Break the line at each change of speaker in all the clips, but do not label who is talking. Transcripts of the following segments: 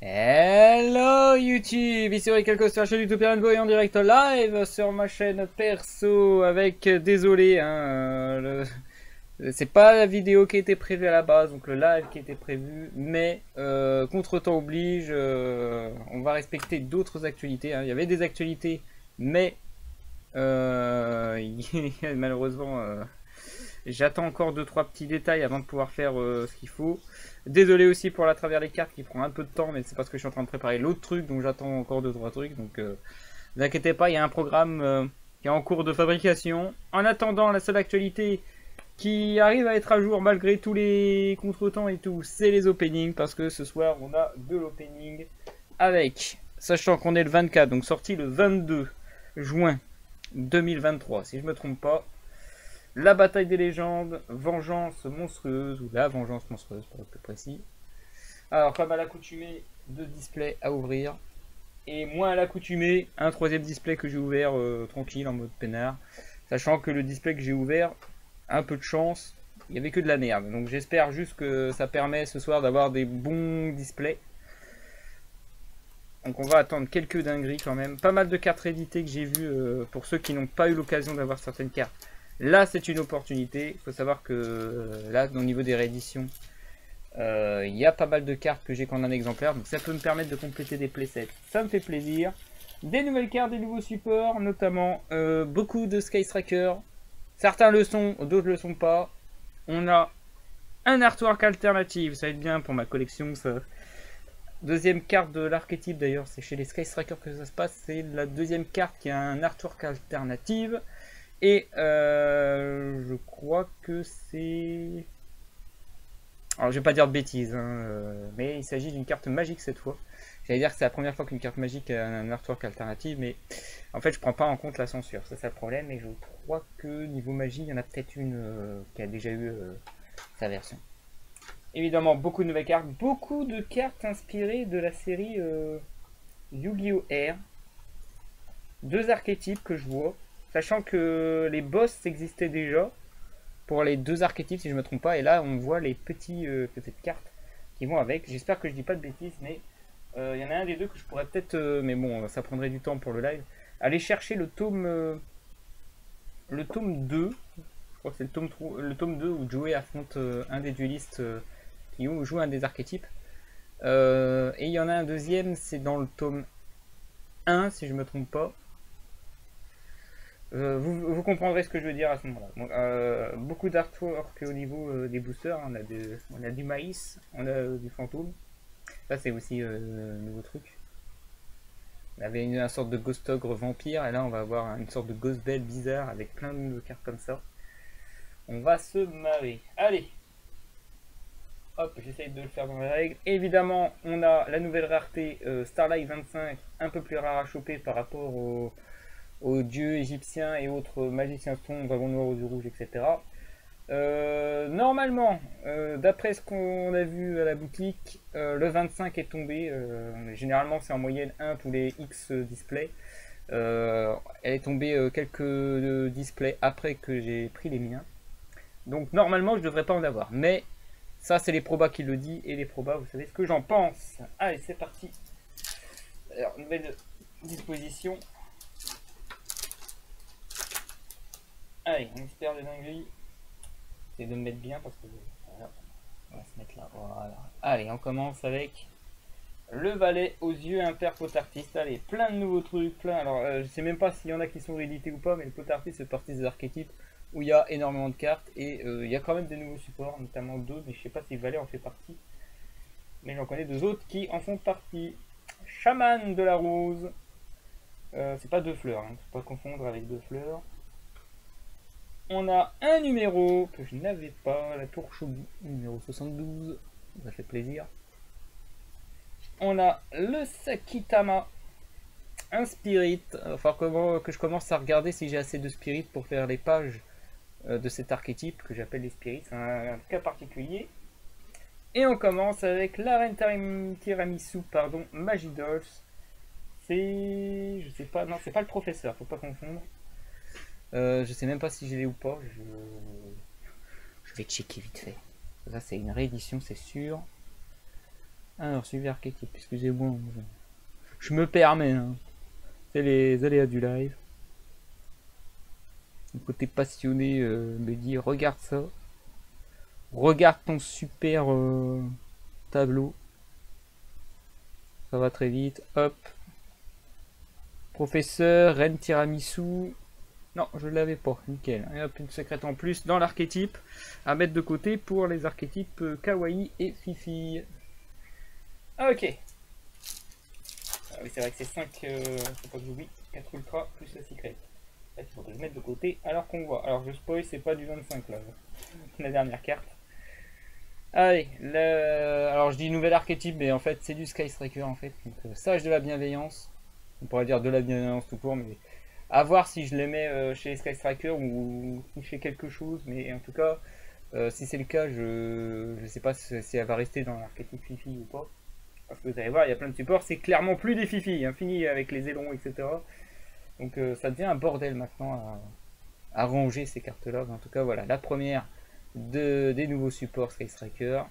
Hello YouTube, ici Rick sur la chaîne YouTube Rainbow et en direct live sur ma chaîne perso avec, désolé, c'est pas la vidéo qui était prévue à la base, donc le live qui était prévu, mais contre-temps oblige, on va respecter d'autres actualités, hein. Il y avait des actualités, mais malheureusement j'attends encore 2-3 petits détails avant de pouvoir faire ce qu'il faut. Désolé aussi pour la travers les cartes qui prend un peu de temps, mais c'est parce que je suis en train de préparer l'autre truc, donc j'attends encore 2-3 trucs. Donc ne vous inquiétez pas, il y a un programme qui est en cours de fabrication. En attendant, la seule actualité qui arrive à être à jour malgré tous les contretemps et tout, c'est les openings, parce que ce soir on a de l'opening avec, sachant qu'on est le 24, donc sorti le 22 juin 2023, si je me trompe pas. La bataille des légendes, vengeance monstrueuse, ou la vengeance monstrueuse pour être plus précis. Alors, comme à l'accoutumée, 2 displays à ouvrir. Et moins à l'accoutumée, un 3e display que j'ai ouvert tranquille, en mode peinard. Sachant que le display que j'ai ouvert, un peu de chance, il n'y avait que de la merde. Donc j'espère juste que ça permet ce soir d'avoir des bons displays. Donc on va attendre quelques dingueries quand même. Pas mal de cartes rééditées que j'ai vues pour ceux qui n'ont pas eu l'occasion d'avoir certaines cartes. Là, c'est une opportunité. Il faut savoir que là, au niveau des rééditions, il y a pas mal de cartes que j'ai qu'en un exemplaire. Donc, ça peut me permettre de compléter des playsets. Ça me fait plaisir. Des nouvelles cartes, des nouveaux supports, notamment beaucoup de Sky Striker. Certains le sont, d'autres le sont pas. On a un artwork alternatif. Ça va être bien pour ma collection, ça. Deuxième carte de l'archétype, d'ailleurs, c'est chez les Sky Strikers que ça se passe. C'est la deuxième carte qui a un artwork alternatif. Et je crois que c'est... Alors je vais pas dire de bêtises, mais il s'agit d'une carte magique cette fois. J'allais dire que c'est la première fois qu'une carte magique a un artwork alternatif, mais en fait je prends pas en compte la censure. Ça c'est le problème, et je crois que niveau magie, il y en a peut-être une qui a déjà eu sa version. Évidemment, beaucoup de nouvelles cartes, beaucoup de cartes inspirées de la série Yu-Gi-Oh! R. 2 archétypes que je vois. Sachant que les boss existaient déjà pour les 2 archétypes si je ne me trompe pas. Et là on voit les petites cartes qui vont avec. J'espère que je dis pas de bêtises, mais il y en a un des deux que je pourrais peut-être... mais bon, ça prendrait du temps pour le live. Aller chercher le tome 2. Je crois que c'est le tome 2 où Joey affronte un des duelistes qui joue un des archétypes. Et il y en a un deuxième, c'est dans le tome 1 si je ne me trompe pas. Vous comprendrez ce que je veux dire à ce moment-là. Beaucoup d'artwork au niveau des boosters. On a du maïs, on a du fantôme. Ça c'est aussi nouveau truc. On avait une sorte de ghost ogre vampire, et là on va avoir une sorte de ghost belle bizarre avec plein de cartes comme ça. On va se marrer. Allez, hop, j'essaye de le faire dans les règles. Évidemment, on a la nouvelle rareté Starlight 25, un peu plus rare à choper par rapport aux dieux égyptiens et autres magiciens sombres, dragons noirs aux yeux rouges, etc. Normalement, d'après ce qu'on a vu à la boutique, le 25 est tombé. Généralement, c'est en moyenne 1 tous les X displays. Elle est tombée quelques displays après que j'ai pris les miens. Donc normalement, je devrais pas en avoir. Mais ça, c'est les probas qui le disent. Et les probas, vous savez ce que j'en pense. Allez, c'est parti. Alors, nouvelle disposition. Allez, on espère de dinguerie. J'essaie de me mettre bien parce que voilà, on va se mettre là. Voilà. Allez, on commence avec le valet aux yeux impairs potartistes. Allez, plein de nouveaux trucs, plein. Alors, je sais même pas s'il y en a qui sont réédités ou pas, mais le potartiste c'est partie des archétypes où il y a énormément de cartes et il y a quand même des nouveaux supports, notamment 2, mais je sais pas si le valet en fait partie. Mais j'en connais 2 autres qui en font partie. Chaman de la rose. C'est pas 2 fleurs, hein, faut pas confondre avec 2 fleurs. On a un numéro que je n'avais pas, la tour Shogun, numéro 72, ça fait plaisir. On a le Sakitama, un spirit, enfin comment que je commence à regarder si j'ai assez de spirit pour faire les pages de cet archétype que j'appelle les spirits, c'est un cas particulier. Et on commence avec la reine Tiramisu, pardon, Magidolls. C'est... je sais pas, non c'est pas le professeur, faut pas confondre. Je sais même pas si je l'ai ou pas. Je vais checker vite fait. Ça c'est une réédition, c'est sûr. Alors, suivi archétype, excusez-moi. Je me permets, hein. C'est les aléas du live. Le côté passionné me dit regarde ça. Regarde ton super tableau. Ça va très vite. Hop. Professeur, reine tiramisu. Non, je l'avais pas. Nickel. Et hop, une secrète en plus dans l'archétype à mettre de côté pour les archétypes kawaii et fifi. Ok. Ah oui, c'est vrai que c'est 5, faut pas que j'oublie, 4 ultra plus la secret. Il faut que je mette de côté alors qu'on voit. Alors je spoil, c'est pas du 25 là, la dernière carte. Allez, alors je dis nouvelle archétype, mais en fait c'est du Sky Striker en fait. Donc sage de la bienveillance, on pourrait dire de la bienveillance tout court, mais à voir si je les mets chez les Sky Striker ou si je fais quelque chose. Mais en tout cas, si c'est le cas, je sais pas si elle va rester dans l'archétype Fifi ou pas. Parce que vous allez voir, il y a plein de supports, c'est clairement plus des Fifi, hein, fini avec les ailerons, etc. Donc ça devient un bordel maintenant à ranger ces cartes-là. En tout cas, voilà, la première des nouveaux supports Sky Striker,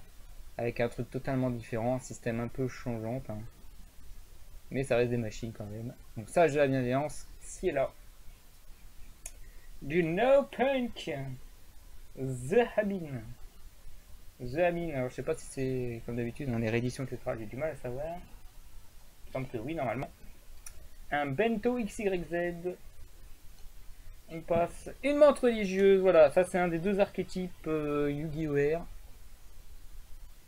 avec un truc totalement différent, un système un peu changeant, hein. Mais ça reste des machines quand même. Donc ça, j'ai la bienveillance, si est là. Du No Punk, The Habin. The Habin, alors je sais pas si c'est comme d'habitude dans les rééditions, etc. J'ai du mal à savoir. Il semble que oui, normalement. Un Bento XYZ. On passe une menthe religieuse. Voilà, ça c'est un des deux archétypes Yu-Gi-Oh! Air.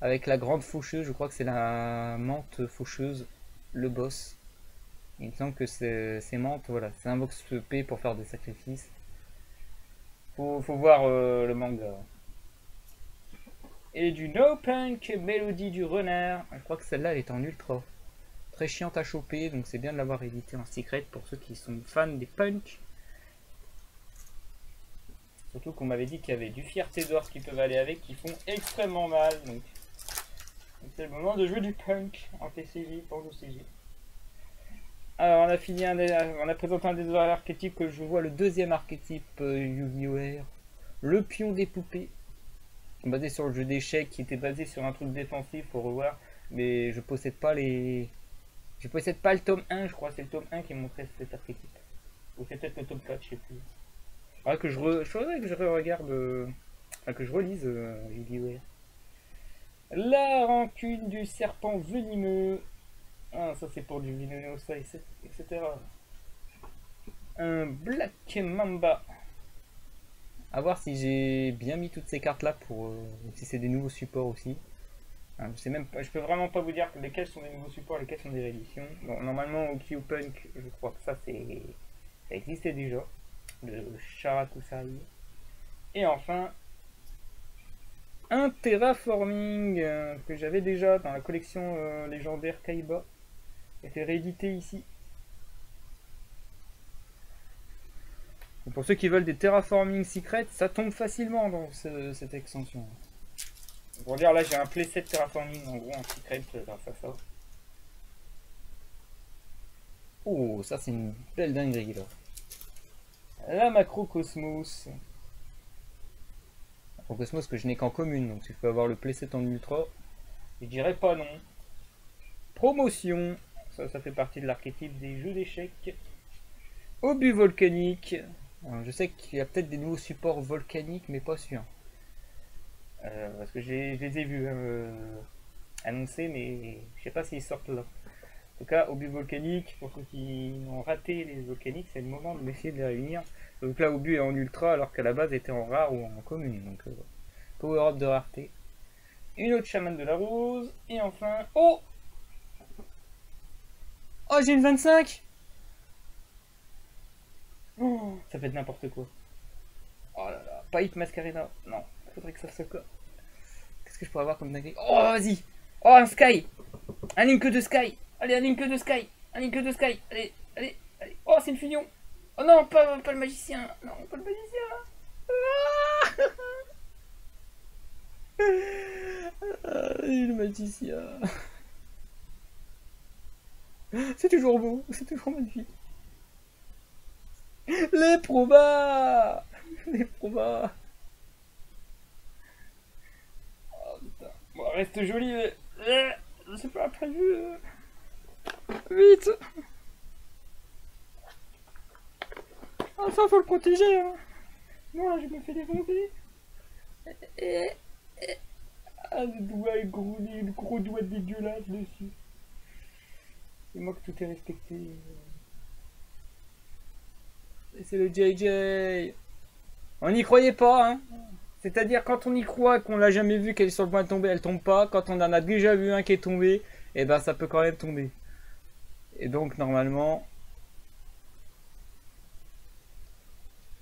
Avec la grande faucheuse, je crois que c'est la menthe faucheuse, le boss. Il me semble que c'est menthe, voilà, c'est un box P pour faire des sacrifices. Faut voir le manga. Et du No Punk, Mélodie du renard. Je crois que celle-là elle est en ultra. Très chiante à choper, donc c'est bien de l'avoir édité en secret pour ceux qui sont fans des punk. Surtout qu'on m'avait dit qu'il y avait du fierté d'or qui peuvent aller avec, qui font extrêmement mal. Donc c'est le moment de jouer du punk en TCG pour l'OCG. Alors on a fini on a présenté un des archétypes que je vois, le deuxième archétype Yu-Gi-Oh! Air, le pion des poupées, basé sur le jeu d'échecs, qui était basé sur un truc défensif, faut revoir, mais je possède pas les. Je possède pas le tome 1, je crois, c'est le tome 1 qui montrait cet archétype. Ou c'est peut-être le tome 4, je sais plus. Faudrait que je regarde, enfin, que je relise Yu-Gi-Oh! Air. La rancune du serpent venimeux. Ah, ça c'est pour du Venenosa, etc. Un Black Mamba. A voir si j'ai bien mis toutes ces cartes là pour si c'est des nouveaux supports aussi. Hein, je sais même pas, je peux vraiment pas vous dire lesquels sont des nouveaux supports, lesquels sont des rééditions. Bon, normalement au Q-Punk, je crois que ça existait déjà. Le Charakusai. Et enfin un Terraforming que j'avais déjà dans la collection légendaire Kaiba. Était réédité ici. Et pour ceux qui veulent des Terraforming Secrets, ça tombe facilement dans cette extension. Pour dire là j'ai un playset Terraforming en gros en secret grâce à ça. Oh, ça c'est une belle dinguerie là. La Macrocosmos. Macrocosmos que je n'ai qu'en commune, donc si je peux avoir le playset en ultra, je dirais pas non. Promotion. Ça fait partie de l'archétype des jeux d'échecs. Obus volcanique. Alors, je sais qu'il y a peut-être des nouveaux supports volcaniques, mais pas sûr. Parce que je les ai vus annoncés, mais je sais pas s'ils sortent là. En tout cas, obus volcanique, pour ceux qui ont raté les volcaniques, c'est le moment d'essayer de les réunir. Donc là, obus est en ultra, alors qu'à la base était en rare ou en commune. Donc, power up de rareté. Une autre chamane de la rose. Et enfin. Oh! Oh, j'ai une 25! Oh, ça fait n'importe quoi. Oh là là, Pipe Mascarena. Non, faudrait que ça se quoi. Qu'est-ce que je pourrais avoir comme dinguerie? Oh, vas-y! Oh, un Sky! Un Link de Sky! Allez, un Link de Sky! Un Link de Sky! Allez, allez, allez! Oh, c'est une fusion! Oh non, pas le magicien! Non, pas le magicien! Ah, le magicien! C'est toujours beau, c'est toujours magnifique. Les probas! Les probas! Oh putain. Bon, reste joli, mais. C'est pas prévu. Vite. Ah, ça, faut le protéger. Hein. Non, là, je me fais défoncer. Ah, le doigt est gros, le gros doigt dégueulasse dessus. C'est moi que tout est respecté. Et c'est le JJ. On n'y croyait pas, hein. C'est-à-dire quand on y croit, qu'on l'a jamais vu, qu'elle est sur le point de tomber, elle tombe pas. Quand on en a déjà vu un qui est tombé, et ben ça peut quand même tomber. Et donc normalement...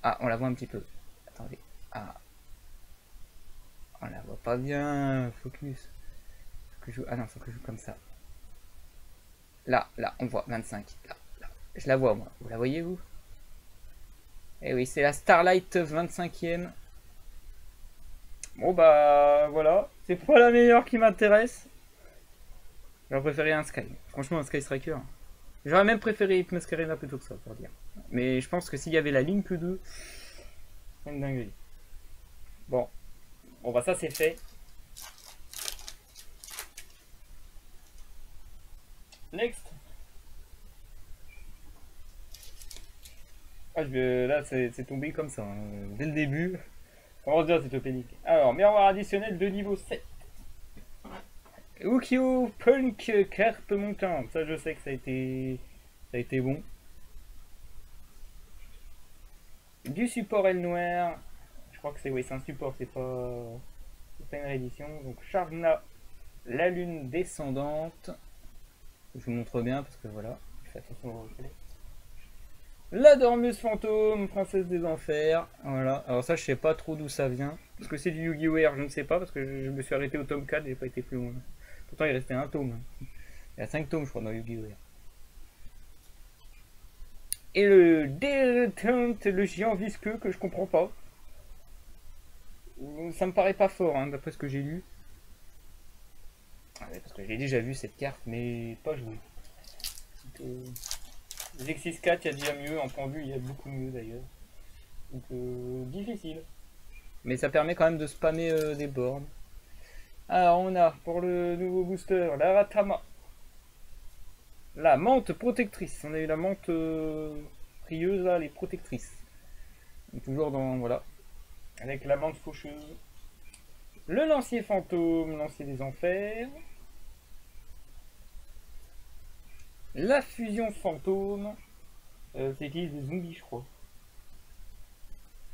Ah, on la voit un petit peu. Attendez. Ah. On la voit pas bien. Focus. Faut que je joue... Ah non, faut que je joue comme ça. Là, on voit 25. Là. Je la vois, moi. Vous la voyez, vous? Eh oui, c'est la Starlight 25e. Bon, bah, voilà. C'est pas la meilleure qui m'intéresse. J'aurais préféré un Sky. Franchement, un Sky Striker. J'aurais même préféré Hyp Masquerena plutôt que ça, pour dire. Mais je pense que s'il y avait la Link 2, c'est une dinguerie. Bon. Bon, bah, ça, c'est fait. Next. Ah, là, c'est tombé comme ça, hein. Dès le début. Comment dire, c'est topénique. Alors, miroir additionnel de niveau 7. Ukyo Punk Carpe montante. Ça, je sais que ça a été bon. Du support L noir. Je crois que c'est un support, c'est pas une réédition. Donc, Charna, la lune descendante. Je vous montre bien parce que voilà. Je fais attention au reflet. La dormeuse fantôme, princesse des enfers. Voilà. Alors ça, je sais pas trop d'où ça vient. Parce que c'est du Yu-Gi-Oh! R, je ne sais pas. Parce que je me suis arrêté au tome 4, j'ai pas été plus loin. Pourtant, il restait un tome. Il y a 5 tomes, je crois, dans Yu-Gi-Oh! R. Et le Détente, le géant visqueux, que je comprends pas. Ça me paraît pas fort, hein, d'après ce que j'ai lu. Ah ouais, parce que j'ai déjà vu cette carte, mais pas joué. Zexis 4, il y a déjà mieux, en pendu, il y a beaucoup mieux d'ailleurs. Donc, difficile. Mais ça permet quand même de spammer des bornes. Alors, on a pour le nouveau booster la Ratama. La menthe protectrice. On a eu la menthe prieuse, là, les protectrices. Donc, toujours dans, voilà. Avec la menthe faucheuse. Le lancier fantôme, lancier des enfers. La fusion fantôme. C'est qui des zombies, je crois.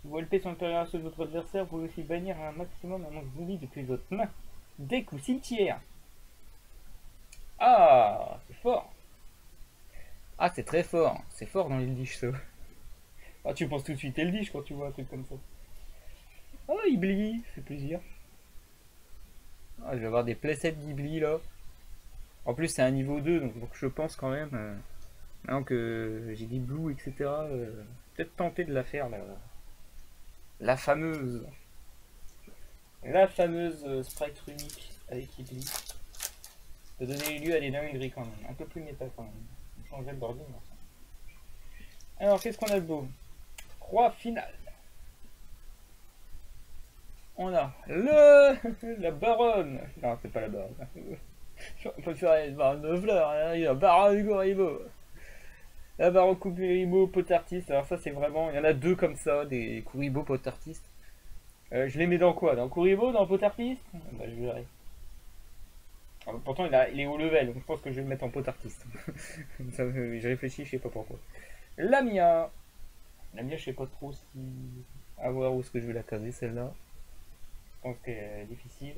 Si vos LP sont intérieurs à ceux de votre adversaire, vous pouvez aussi bannir un maximum un nombre de zombies depuis votre main. Deck ou cimetière. Ah, c'est fort. Ah, c'est très fort. C'est fort dans l'Eldritch, ça. Ah, tu penses tout de suite Eldritch quand tu vois un truc comme ça. Ah, Ibli, ça fait plaisir. Ah, je vais avoir des playsets d'Ibli, là. En plus, c'est un niveau 2, donc je pense quand même... maintenant que j'ai dit Blue, etc. Peut-être tenter de la faire, là. La fameuse sprite unique avec Ibli. De donner lieu à des dingueries quand même. Un peu plus méta quand même. On changerait le bording. Alors, qu'est-ce qu'on a de beau? Roi final. On a la baronne. Non, c'est pas la baronne. On peut faire une baronne de fleurs. Hein. Il y a la baronne Kuribo. La baronne Kuribo potartiste. Alors ça, c'est vraiment... Il y en a deux comme ça, des Kuribo potartistes. Je les mets dans quoi? Dans Kuribo? Dans potartiste? Bah, je verrai. Alors, pourtant, il est haut level, donc je pense que je vais le mettre en potartiste. Je réfléchis, je sais pas pourquoi. Lamia. Lamia, je sais pas trop si... À voir où est-ce que je vais la caser, celle-là. Je pense qu'elle est difficile.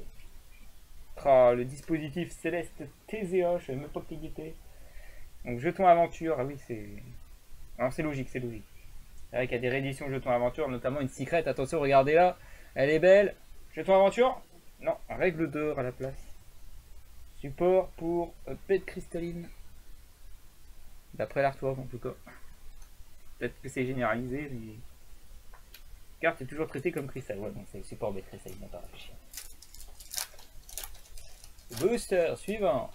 Ah, le dispositif Céleste TZA, je savais même pas que était. Donc jeton aventure, ah oui c'est... Alors c'est logique, c'est logique. C'est vrai qu'il y a des rééditions jetons aventure, notamment une secrète, attention regardez là, elle est belle. Jeton aventure? Non, règle d'or à la place. Support pour pète cristalline. D'après l'artwork en tout cas. Peut-être que c'est généralisé, mais... Carte est toujours traitée comme cristal, ouais donc c'est support bête cristalline, on va pas réfléchir. Booster suivant.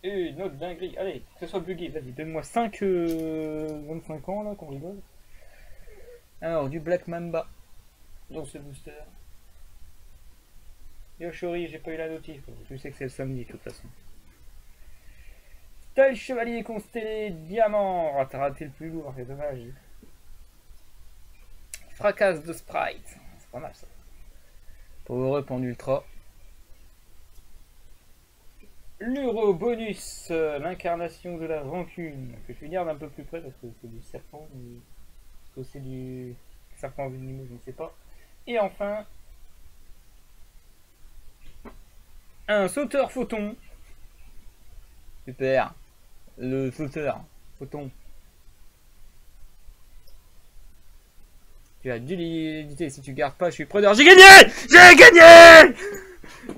Une autre dinguerie. Allez, que ce soit bugué. Vas-y, donne-moi 5 25 ans là qu'on rigole. Alors, du Black Mamba dans ce booster. Yoshori, j'ai pas eu la notif. Tu sais que c'est le samedi de toute façon. Style chevalier constellé, diamant. Oh, t'as raté le plus lourd, c'est dommage. Fracasse de sprite. C'est pas mal ça. Power up en ultra. L'euro bonus, l'incarnation de la rancune. Que je garde un peu plus près parce que c'est du serpent. Ou c'est du serpent venimeux, je ne sais pas. Et enfin, un sauteur photon. Super. Le sauteur photon. Tu as dû l'idée si tu gardes pas, je suis preneur. J'ai gagné. J'ai gagné.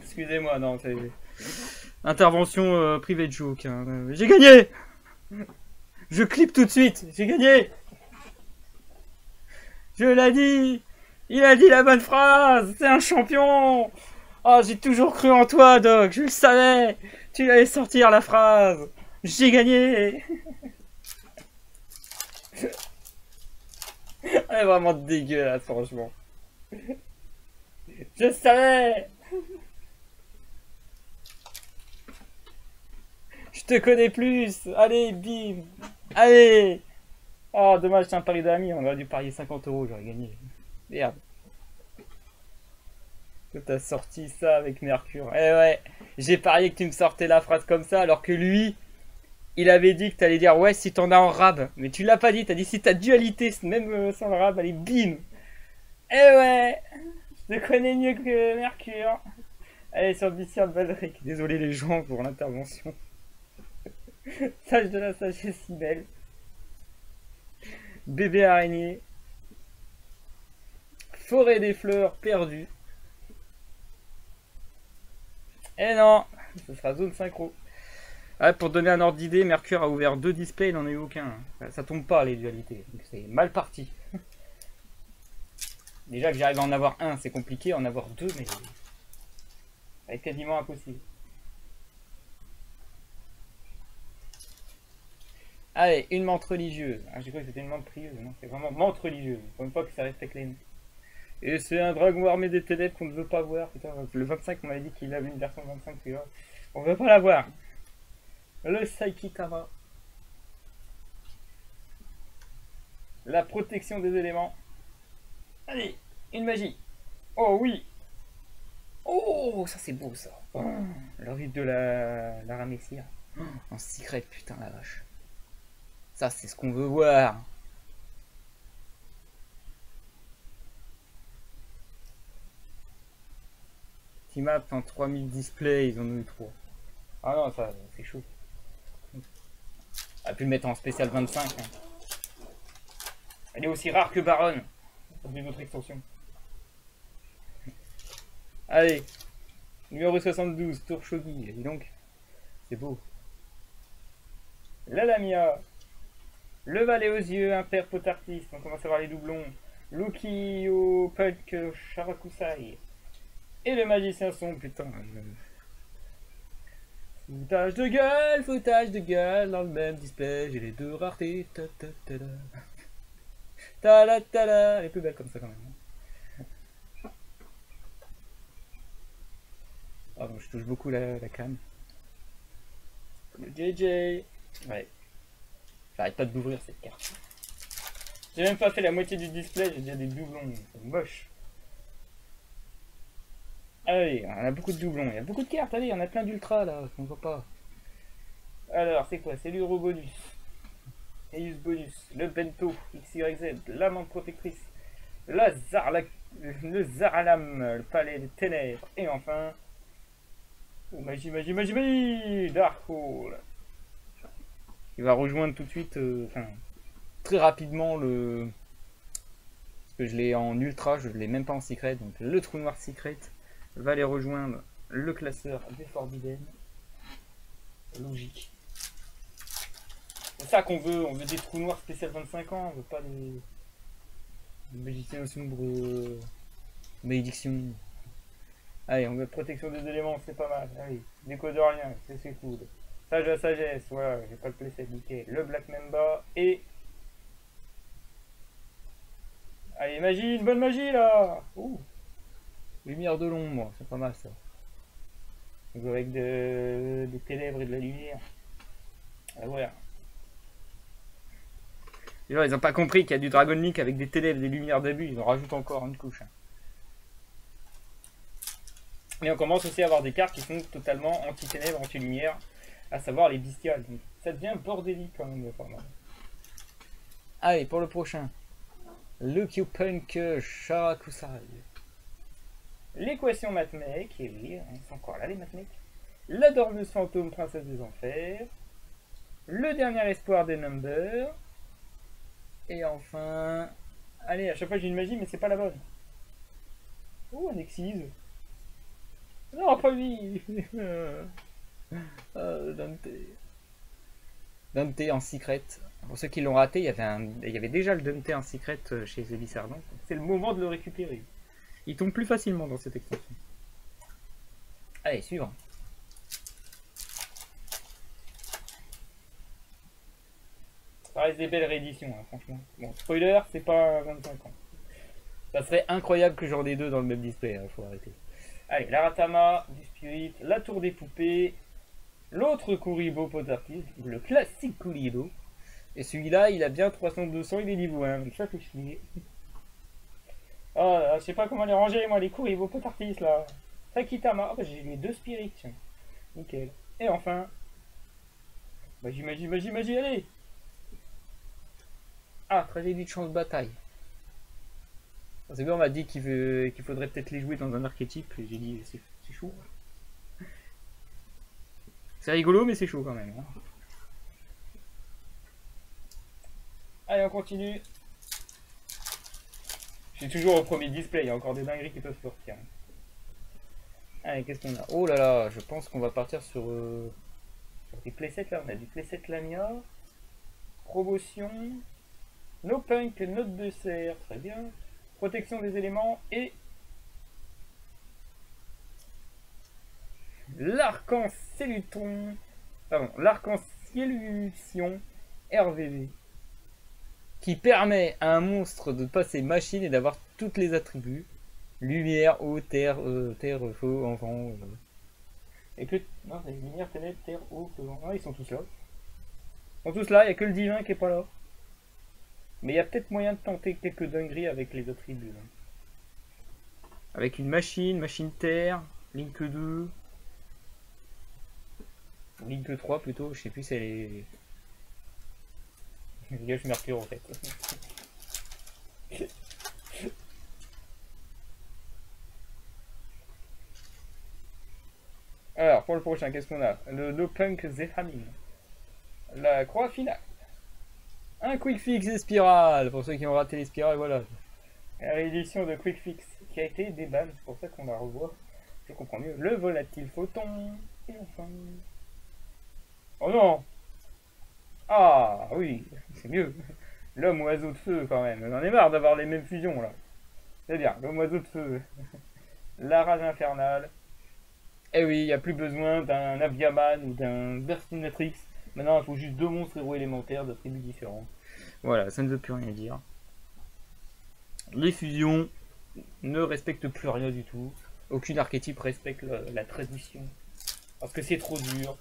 Excusez-moi, non, c'est intervention privée de joke. Hein. J'ai gagné. Je clip tout de suite. J'ai gagné. Je l'ai dit. Il a dit la bonne phrase. C'est un champion. Oh, j'ai toujours cru en toi, Doc. Je le savais. Tu allais sortir la phrase. J'ai gagné. Elle est vraiment dégueulasse, franchement. Je savais. Je te connais plus. Allez, bim. Allez. Oh, dommage, c'est un pari d'amis. On aurait dû parier 50 €, j'aurais gagné. Merde. T'as sorti ça avec Mercure. Eh ouais, j'ai parié que tu me sortais la phrase comme ça, alors que lui, il avait dit que t'allais dire ouais si t'en as en rab. Mais tu l'as pas dit, t'as dit si t'as dualité, même sans le rab, allez bim. Eh ouais, je te connais mieux que Mercure. Allez sur Biciard Baldric. Désolé les gens pour l'intervention. Sage de la sagesse si belle. Bébé araignée. Forêt des fleurs perdues. Eh non, ce sera zone synchro. Ouais, pour donner un ordre d'idée, Mercure a ouvert 2 displays, il n'en a eu aucun. Ça tombe pas les dualités, donc c'est mal parti. Déjà que j'arrive à en avoir un, c'est compliqué, en avoir 2, mais ça va être quasiment impossible. Allez, une menthe religieuse. Ah, j'ai cru que c'était une menthe prieuse, non, c'est vraiment menthe religieuse. Pour une fois que ça respecte les noms. Et c'est un dragon armé des ténèbres qu'on ne veut pas voir. Putain, le 25, on m'avait dit qu'il avait une version 25, tu vois. On veut pas la voir. Le Saikitama. La protection des éléments. Allez, une magie. Oh oui. Oh, ça c'est beau ça. Oh, l'envie de la ramessir. Oh, en secret, putain la vache. Ça c'est ce qu'on veut voir. Team-up en 3000 displays, ils en ont eu 3. Ah non, ça c'est chaud. On a pu le mettre en spécial 25. Hein. Elle est aussi rare que Baronne. D'une autre extension. Allez. Numéro 72, Tour Shogi. Dis donc. C'est beau. La Lamia. Le Valet aux yeux, Imper Potartiste. On commence à voir les doublons. Lukiyo Punk Sharakusai. Et le magicien son, putain. Foutage de gueule dans le même display. J'ai les 2 raretés. Elle est plus belle comme ça quand même. Ah bon, je touche beaucoup la canne. Le JJ. Ouais. J'arrête pas d'ouvrir cette carte. J'ai même pas fait la moitié du display, j'ai déjà des doublons. C'est moche. Allez, on a beaucoup de doublons. Il y a beaucoup de cartes, allez, il y en a plein d'ultra là, on voit pas. Alors, c'est quoi? C'est l'euro bonus. Eius bonus, le bento, XYZ, l'amante protectrice, le Zaralam, le palais des ténèbres, et enfin, oh, magie, Dark Hole. Il va rejoindre tout de suite, très rapidement le... Parce que je l'ai en ultra, je l'ai même pas en secret, donc le trou noir secret va aller rejoindre le classeur des Forbidden. Logique. C'est ça qu'on veut, on veut des trous noirs spécial 25 ans, on veut pas des magiciens sombre malédiction. Allez, on veut protection des éléments, c'est pas mal. Allez, déco de rien, c'est cool. Sage à sagesse, voilà, j'ai pas le playset, nickel. Le Black Mamba et... Allez, magie, une bonne magie là. Ouh. Lumière de l'ombre, c'est pas mal ça. Jouer avec des ténèbres et de la lumière. Ah, voilà. Genre, ils ont pas compris qu'il y a du Dragon Link avec des ténèbres, des lumières d'abus, ils en rajoutent encore une couche. Et on commence aussi à avoir des cartes qui sont totalement anti-ténèbres, anti-lumière, à savoir les bestiales. Donc, ça devient bordélique quand même. Allez, pour le prochain. Lucky Punk Sharakusai. L'équation Matmec, et oui, ils sont encore là les Matmec. La Dormeuse Fantôme, Princesse des Enfers. Le Dernier Espoir des Numbers. Et enfin... Allez, à chaque fois j'ai une magie, mais c'est pas la bonne. Oh, un Exige. Non, pas lui. Dante. Dante en secret. Pour ceux qui l'ont raté, il y avait déjà le Dante en secret chez Zélis Ardent. C'est le moment de le récupérer. Il tombe plus facilement dans cette extension. Allez, suivant. Ça reste des belles rééditions, hein, franchement. Bon, spoiler, c'est pas 25 ans. Ça serait incroyable que j'en ai deux dans le même display, hein, faut arrêter. Allez, la Ratama, du Spirit, la Tour des Poupées, l'autre Kuribo Potartis, le classique Kuribo. Et celui-là, il a bien 300-200, il est niveau 1, donc ça fait chier. Oh là, je sais pas comment les ranger, moi, les Kuribo Potartis, là. Sakitama, oh, bah, j'ai les deux Spirits, tiens. Nickel. Et enfin... Magie, allez. Ah, tragédie de chance bataille. C'est bien, on m'a dit qu'il faudrait peut-être les jouer dans un archétype, et j'ai dit c'est chaud. C'est rigolo, mais c'est chaud quand même. Hein. Allez, on continue. Je suis toujours au premier display, il y a encore des dingueries qui peuvent sortir. Allez, qu'est-ce qu'on a? Oh là là, je pense qu'on va partir sur des playsets là. On a du playset Lamia, promotion, no punk, note de serre, très bien. Protection des éléments et l'arc-en-célution RVV qui permet à un monstre de passer machine et d'avoir toutes les attributs lumière, eau, terre, feu, enfant. Et que non, c'est lumière, ténèbres, terre, eau, feu, enfant. Ils sont tous là. Ils sont tous là, il n'y a que le divin qui est pas là. Mais il y a peut-être moyen de tenter quelques dingueries avec les attributs. Là. Avec une machine terre, Link 2, Link 3 plutôt, je sais plus c'est les gage Mercure en fait. Alors pour le prochain, qu'est-ce qu'on a? Le No Punk Zephamin. La croix finale. Un Quick Fix et spirale, pour ceux qui ont raté les spirales, voilà. La réédition de Quick Fix qui a été déban, c'est pour ça qu'on la revoit. Je comprends mieux. Le volatile photon. Et enfin... Oh non! Ah oui, c'est mieux. L'homme oiseau de feu quand même. J'en ai marre d'avoir les mêmes fusions là. C'est bien, l'homme oiseau de feu. La rage infernale. Eh oui, il n'y a plus besoin d'un Aviaman ou d'un Burstinatrix. Maintenant, il faut juste deux monstres héros élémentaires de tribus différents. Voilà, ça ne veut plus rien dire. Les fusions ne respectent plus rien du tout. Aucun archétype respecte la tradition. Parce que c'est trop dur.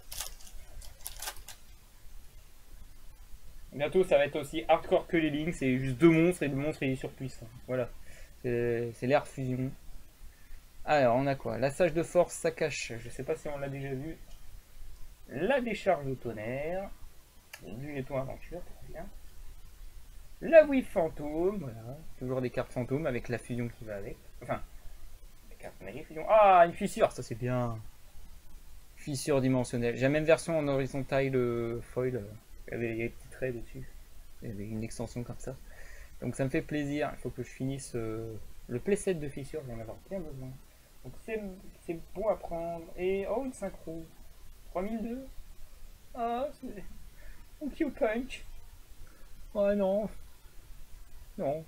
Bientôt, ça va être aussi hardcore que les lignes. C'est juste deux monstres et le monstre il est surpuissant. Voilà. C'est l'ère fusion. Alors, on a quoi? La sage de force, ça cache. Je sais pas si on l'a déjà vu. La décharge de tonnerre. Du nettoie aventure, très bien. La whip fantôme, voilà. Toujours des cartes fantômes avec la fusion qui va avec. Enfin, les cartes magie fusion. Ah, une fissure, ça c'est bien. Fissure dimensionnelle. J'ai la même version en horizontal foil. Il y avait des petits traits dessus. Il y avait une extension comme ça. Donc ça me fait plaisir. Il faut que je finisse le playset de fissure. J'en ai bien besoin. Donc c'est bon à prendre. Et oh, une synchro. 3002. Ah, c'est un cute punch. Oh non. Non.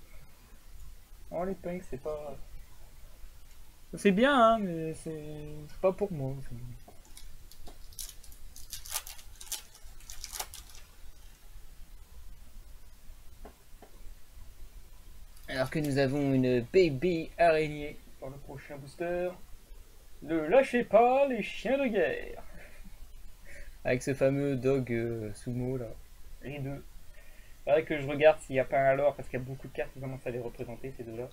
Oh, les punks, c'est pas... C'est bien, hein, mais c'est pas pour moi. Alors que nous avons une baby araignée pour le prochain booster. Ne lâchez pas les chiens de guerre. Avec ce fameux dog sumo là. Les deux. C'est vrai que je regarde s'il n'y a pas un lore, parce qu'il y a beaucoup de cartes qui commencent à les représenter, ces deux-là.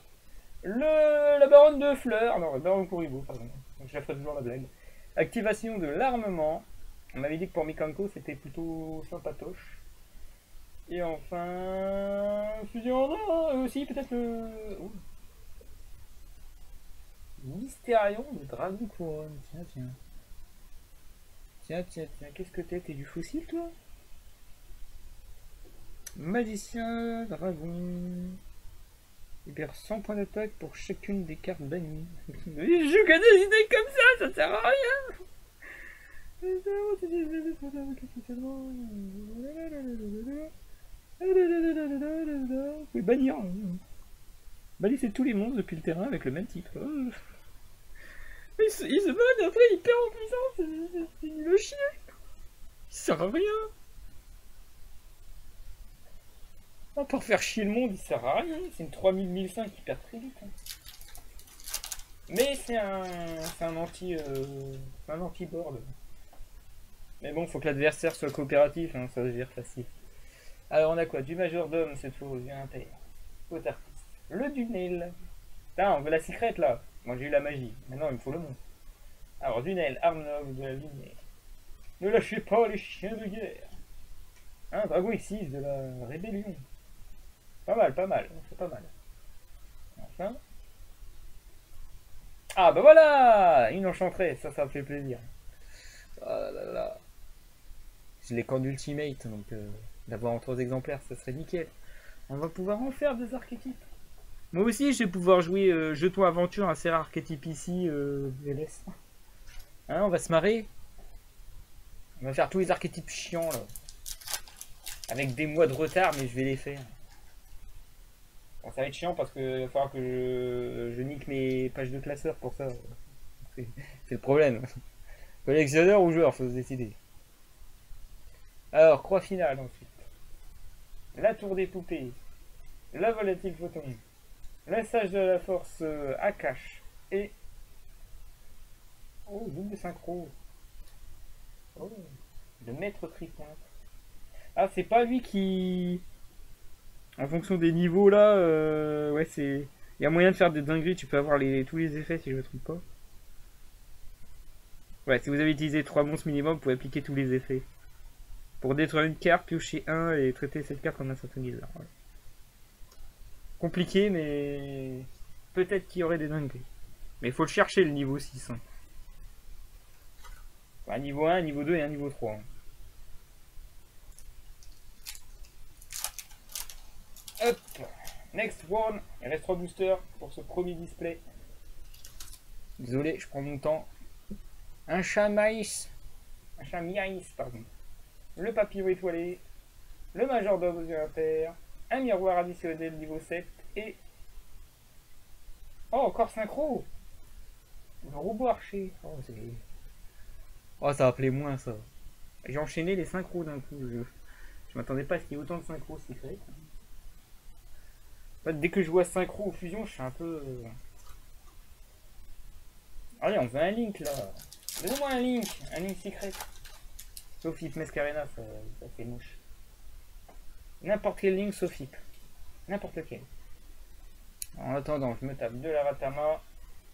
La baronne de fleurs, non, la baronne Kuribo, pardon. Donc je la ferai toujours la blague. Activation de l'armement. On m'avait dit que pour Mikanko c'était plutôt sympatoche. Et enfin. Fusion, non, aussi peut-être le. Oh. Mystérion de Dragon Couronne. Tiens, tiens. Tiens, tiens, tiens. Qu'est-ce que t'es? T'es du fossile, toi? Magicien, dragon. Libère 100 points d'attaque pour chacune des cartes bannies. Je connais des idées comme ça sert à rien. Vous pouvez bannir. Bannissez tous les monstres depuis le terrain avec le même titre. Il se banne après il perd en puissance. C'est le chien. Il sert à rien. Pour faire chier le monde, il sert à rien. C'est une 3000-1005 qui perd très vite. Hein. Mais c'est un anti-board. Mais bon, faut que l'adversaire soit coopératif, hein, ça se gère facile. Alors on a quoi? Du majordome cette fois, du impair. Haute artiste. Le Dunel. Putain, on veut la secrète là. Moi j'ai eu la magie. Maintenant il me faut le monde. Alors Dunel, arme noble de la lumière. Ne lâchez pas les chiens de guerre. Hein, Dragon X6 de la rébellion. Pas mal, c'est pas mal. Enfin. Ah bah voilà, une enchanteresse, ça me fait plaisir. Ah là là. Je l'ai qu'en ultimate, donc d'avoir en 3 exemplaires, ça serait nickel. On va pouvoir en faire des archétypes. Moi aussi, je vais pouvoir jouer jeton aventure, un serre archétype ici, LS. Hein, on va se marrer. On va faire tous les archétypes chiants là. Avec des mois de retard, mais je vais les faire. Bon, ça va être chiant parce qu'il va falloir que je nique mes pages de classeur pour ça. C'est le problème. Collectionneur ou joueur, faut se décider. Alors, croix finale ensuite. La tour des poupées. La volatile photon. La sage de la force Akash. Et. Oh, double synchro. Oh, le maître tripointe. Ah, c'est pas lui qui. En fonction des niveaux là, ouais, c'est. Il y a moyen de faire des dingueries, tu peux avoir tous les effets si je me trompe pas. Ouais, si vous avez utilisé 3 monstres minimum, vous pouvez appliquer tous les effets. Pour détruire une carte, piocher 1 et traiter cette carte comme un synthoniseur. Voilà. Compliqué, mais peut-être qu'il y aurait des dingueries. Mais il faut le chercher le niveau 6. Hein. Enfin, niveau 1, niveau 2 et un niveau 3. Hein. Hop, next one. Il reste 3 boosters pour ce premier display. Désolé, je prends mon temps. Un chat maïs. Un chat miaïs, pardon. Le papillon étoilé. Le majordome de l'impair. Un miroir additionnel niveau 7. Et. Oh, encore synchro. Le robot archer. Oh, c'est. Oh, ça appelait moins ça. J'ai enchaîné les synchros d'un coup. Je m'attendais pas à ce qu'il y ait autant de synchros secrets. En fait, dès que je vois synchro ou fusion, je suis un peu. Allez, on veut un link là. Donne-moi un link secret. Sauf Hip Mescarena, ça fait moche. N'importe quel link sauf Hip. N'importe lequel. En attendant, je me tape de la Ratama,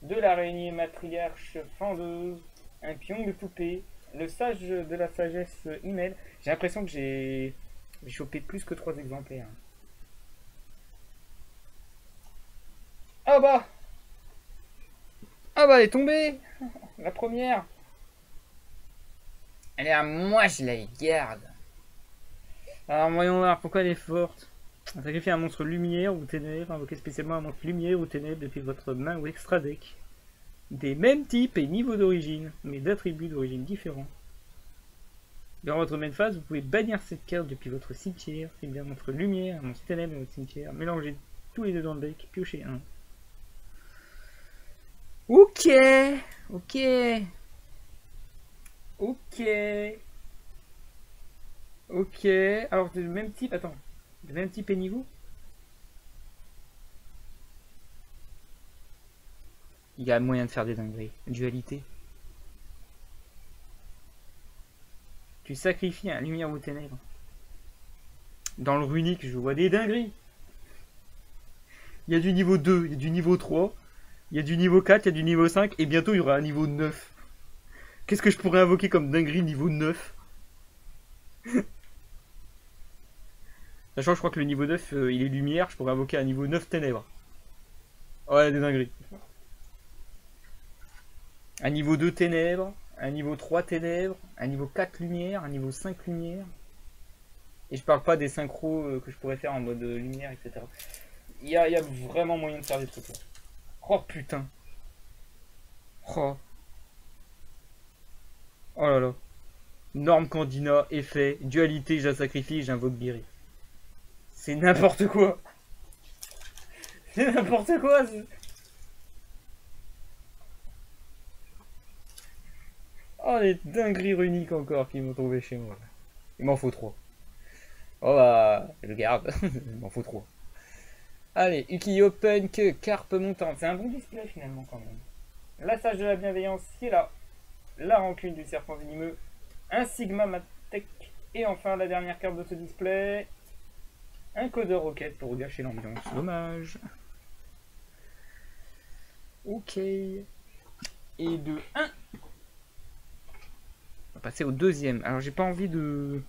de l'araignée matriarche fendeuse, un pion de poupée, le sage de la sagesse email. J'ai l'impression que j'ai chopé plus que 3 exemplaires. Ah bah! Ah bah elle est tombée! La première! Elle est à moi, je la garde! Alors voyons voir pourquoi elle est forte. Sacrifiez un monstre lumière ou ténèbres, invoquez spécialement un monstre lumière ou ténèbres depuis votre main ou extra deck. Des mêmes types et niveaux d'origine, mais d'attributs d'origine différents. Durant votre main phase, vous pouvez bannir cette carte depuis votre cimetière. C'est bien un monstre lumière, un monstre ténèbres dans votre cimetière. Mélangez tous les deux dans le deck, piochez un. Ok, ok, ok, ok. Alors c'est le même type, attends, le même type et niveau. Il y a moyen de faire des dingueries. Dualité. Tu sacrifies un lumière ou ténèbres. Dans le runique, je vois des dingueries. Il y a du niveau 2, il y a du niveau 3, il y a du niveau 4, il y a du niveau 5, et bientôt il y aura un niveau 9. Qu'est-ce que je pourrais invoquer comme dinguerie niveau 9? Sachant que je crois que le niveau 9, il est lumière, je pourrais invoquer un niveau 9 ténèbres. Ouais, des dingueries. Un niveau 2 ténèbres, un niveau 3 ténèbres, un niveau 4 lumière, un niveau 5 lumière. Et je parle pas des synchros que je pourrais faire en mode lumière, etc. Il y a vraiment moyen de faire des trucs là. Oh putain. Oh. Oh là là. Norme Candina, effet, dualité, je la sacrifie, j'invoque Biri. C'est n'importe quoi. C'est n'importe quoi. Oh, les dingueries runiques encore qui m'ont trouvé chez moi. Il m'en faut 3. Oh bah, je le garde. Il m'en faut 3. Allez, Ukiyo Punk, Carpe Montante. C'est un bon display finalement quand même. La sage de la bienveillance qui est là. La rancune du serpent venimeux. Un Sigma Matek. Et enfin la dernière carte de ce display. Un codeur roquette pour gâcher l'ambiance. Dommage. Ok. Et de 1. On va passer au deuxième. Alors j'ai pas envie de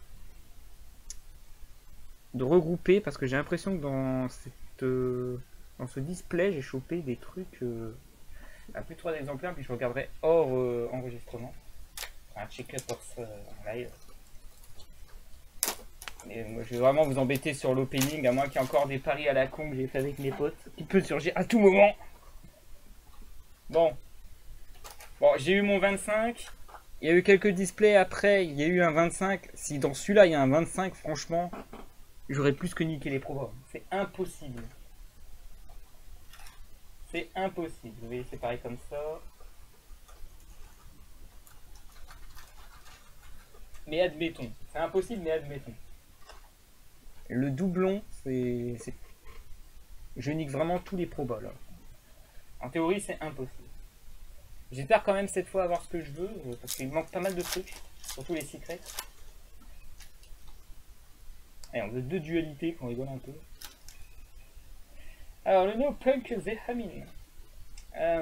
regrouper parce que j'ai l'impression que dans ce display j'ai chopé des trucs à plus de 3 exemplaires, puis je regarderai hors enregistrement. Un check-up en live. Mais moi, je vais vraiment vous embêter sur l'opening, à moins qu'il y ait encore des paris à la con que j'ai fait avec mes potes, qui peut surgir à tout moment. Bon, j'ai eu mon 25. Il y a eu quelques displays après, il y a eu un 25. Si dans celui-là il y a un 25, franchement, j'aurais plus que niqué les probas. C'est impossible. C'est impossible. Vous voyez, c'est pareil comme ça. Mais admettons. C'est impossible, mais admettons. Le doublon, c'est... Je nique vraiment tous les probas, là. En théorie, c'est impossible. J'espère quand même cette fois avoir ce que je veux, parce qu'il manque pas mal de trucs. Surtout les secrets. Allez, on veut 2 dualités, qu'on rigole un peu. Alors, le No Punk Zehamin.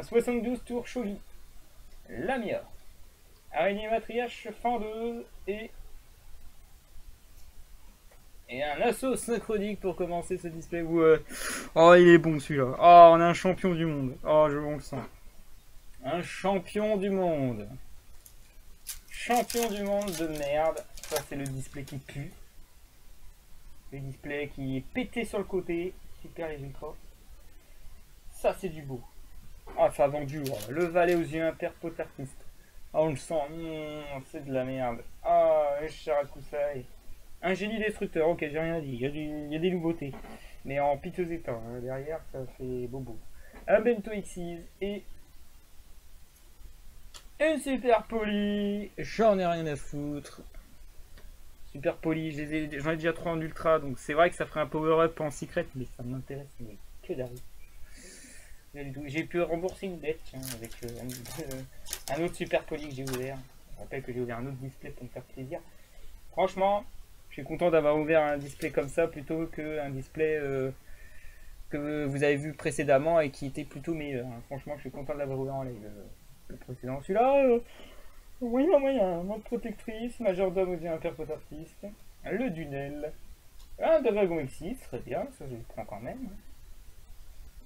72 tours Shogi. Lamia. Araignée matriarche fendeuse et un assaut synchronique pour commencer ce display. Ouais. Oh, il est bon celui-là. Oh, on a un champion du monde. Oh, on le sent. Un champion du monde. Champion du monde de merde. Ça, c'est le display qui pue. Le display qui est pété sur le côté. Super les ultras. Ça, c'est du beau. Ah, ça a vendu. Oh. Le valet aux yeux impairs potartiste. Ah, on le sent. C'est de la merde. Ah, Sharakusai. Un génie destructeur. Ok, j'ai rien dit. Il y a des nouveautés. Mais en piteux état. Hein. Derrière, ça fait bobo. Un Bento Xyz et une super poli. J'en ai rien à foutre. Super poli. J'en ai déjà 3 en ultra. Donc c'est vrai que ça ferait un power-up en secret. Mais ça m'intéresse. Mais que dalle. J'ai pu rembourser une dette tiens, avec un autre super poli que j'ai ouvert. Je rappelle que j'ai ouvert un autre display pour me faire plaisir. Franchement, je suis content d'avoir ouvert un display comme ça plutôt qu'un display que vous avez vu précédemment et qui était plutôt meilleur. Franchement, je suis content de l'avoir ouvert en live. Le précédent, celui-là, moyen. Mode protectrice, majordome aux yeux impairs potartiste, le Dunel, un Dragon Exis, très bien, ça je le prends quand même.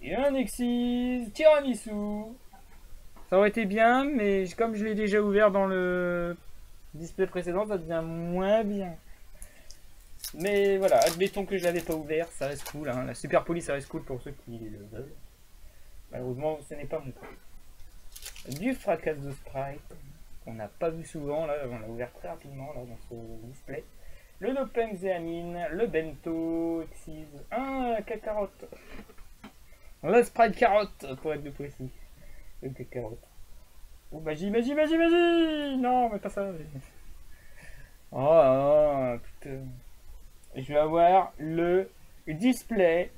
Et un Exis Tiramisu. Ça aurait été bien, mais comme je l'ai déjà ouvert dans le display précédent, ça devient moins bien. Mais voilà, admettons que je l'avais pas ouvert, ça reste cool. Hein. La super poli, ça reste cool pour ceux qui le veulent. Malheureusement, ce n'est pas mon cas. Du fracas de Sprite, qu'on n'a pas vu souvent, là, on l'a ouvert très rapidement là, dans ce display. Le Nopeng Zeamine, le Bento Exis, un cacarotte. Le Sprite carotte, pour être plus précis. Le cacarotte. Oh, magie. Non, mais pas ça. Oh, putain. Je vais avoir le display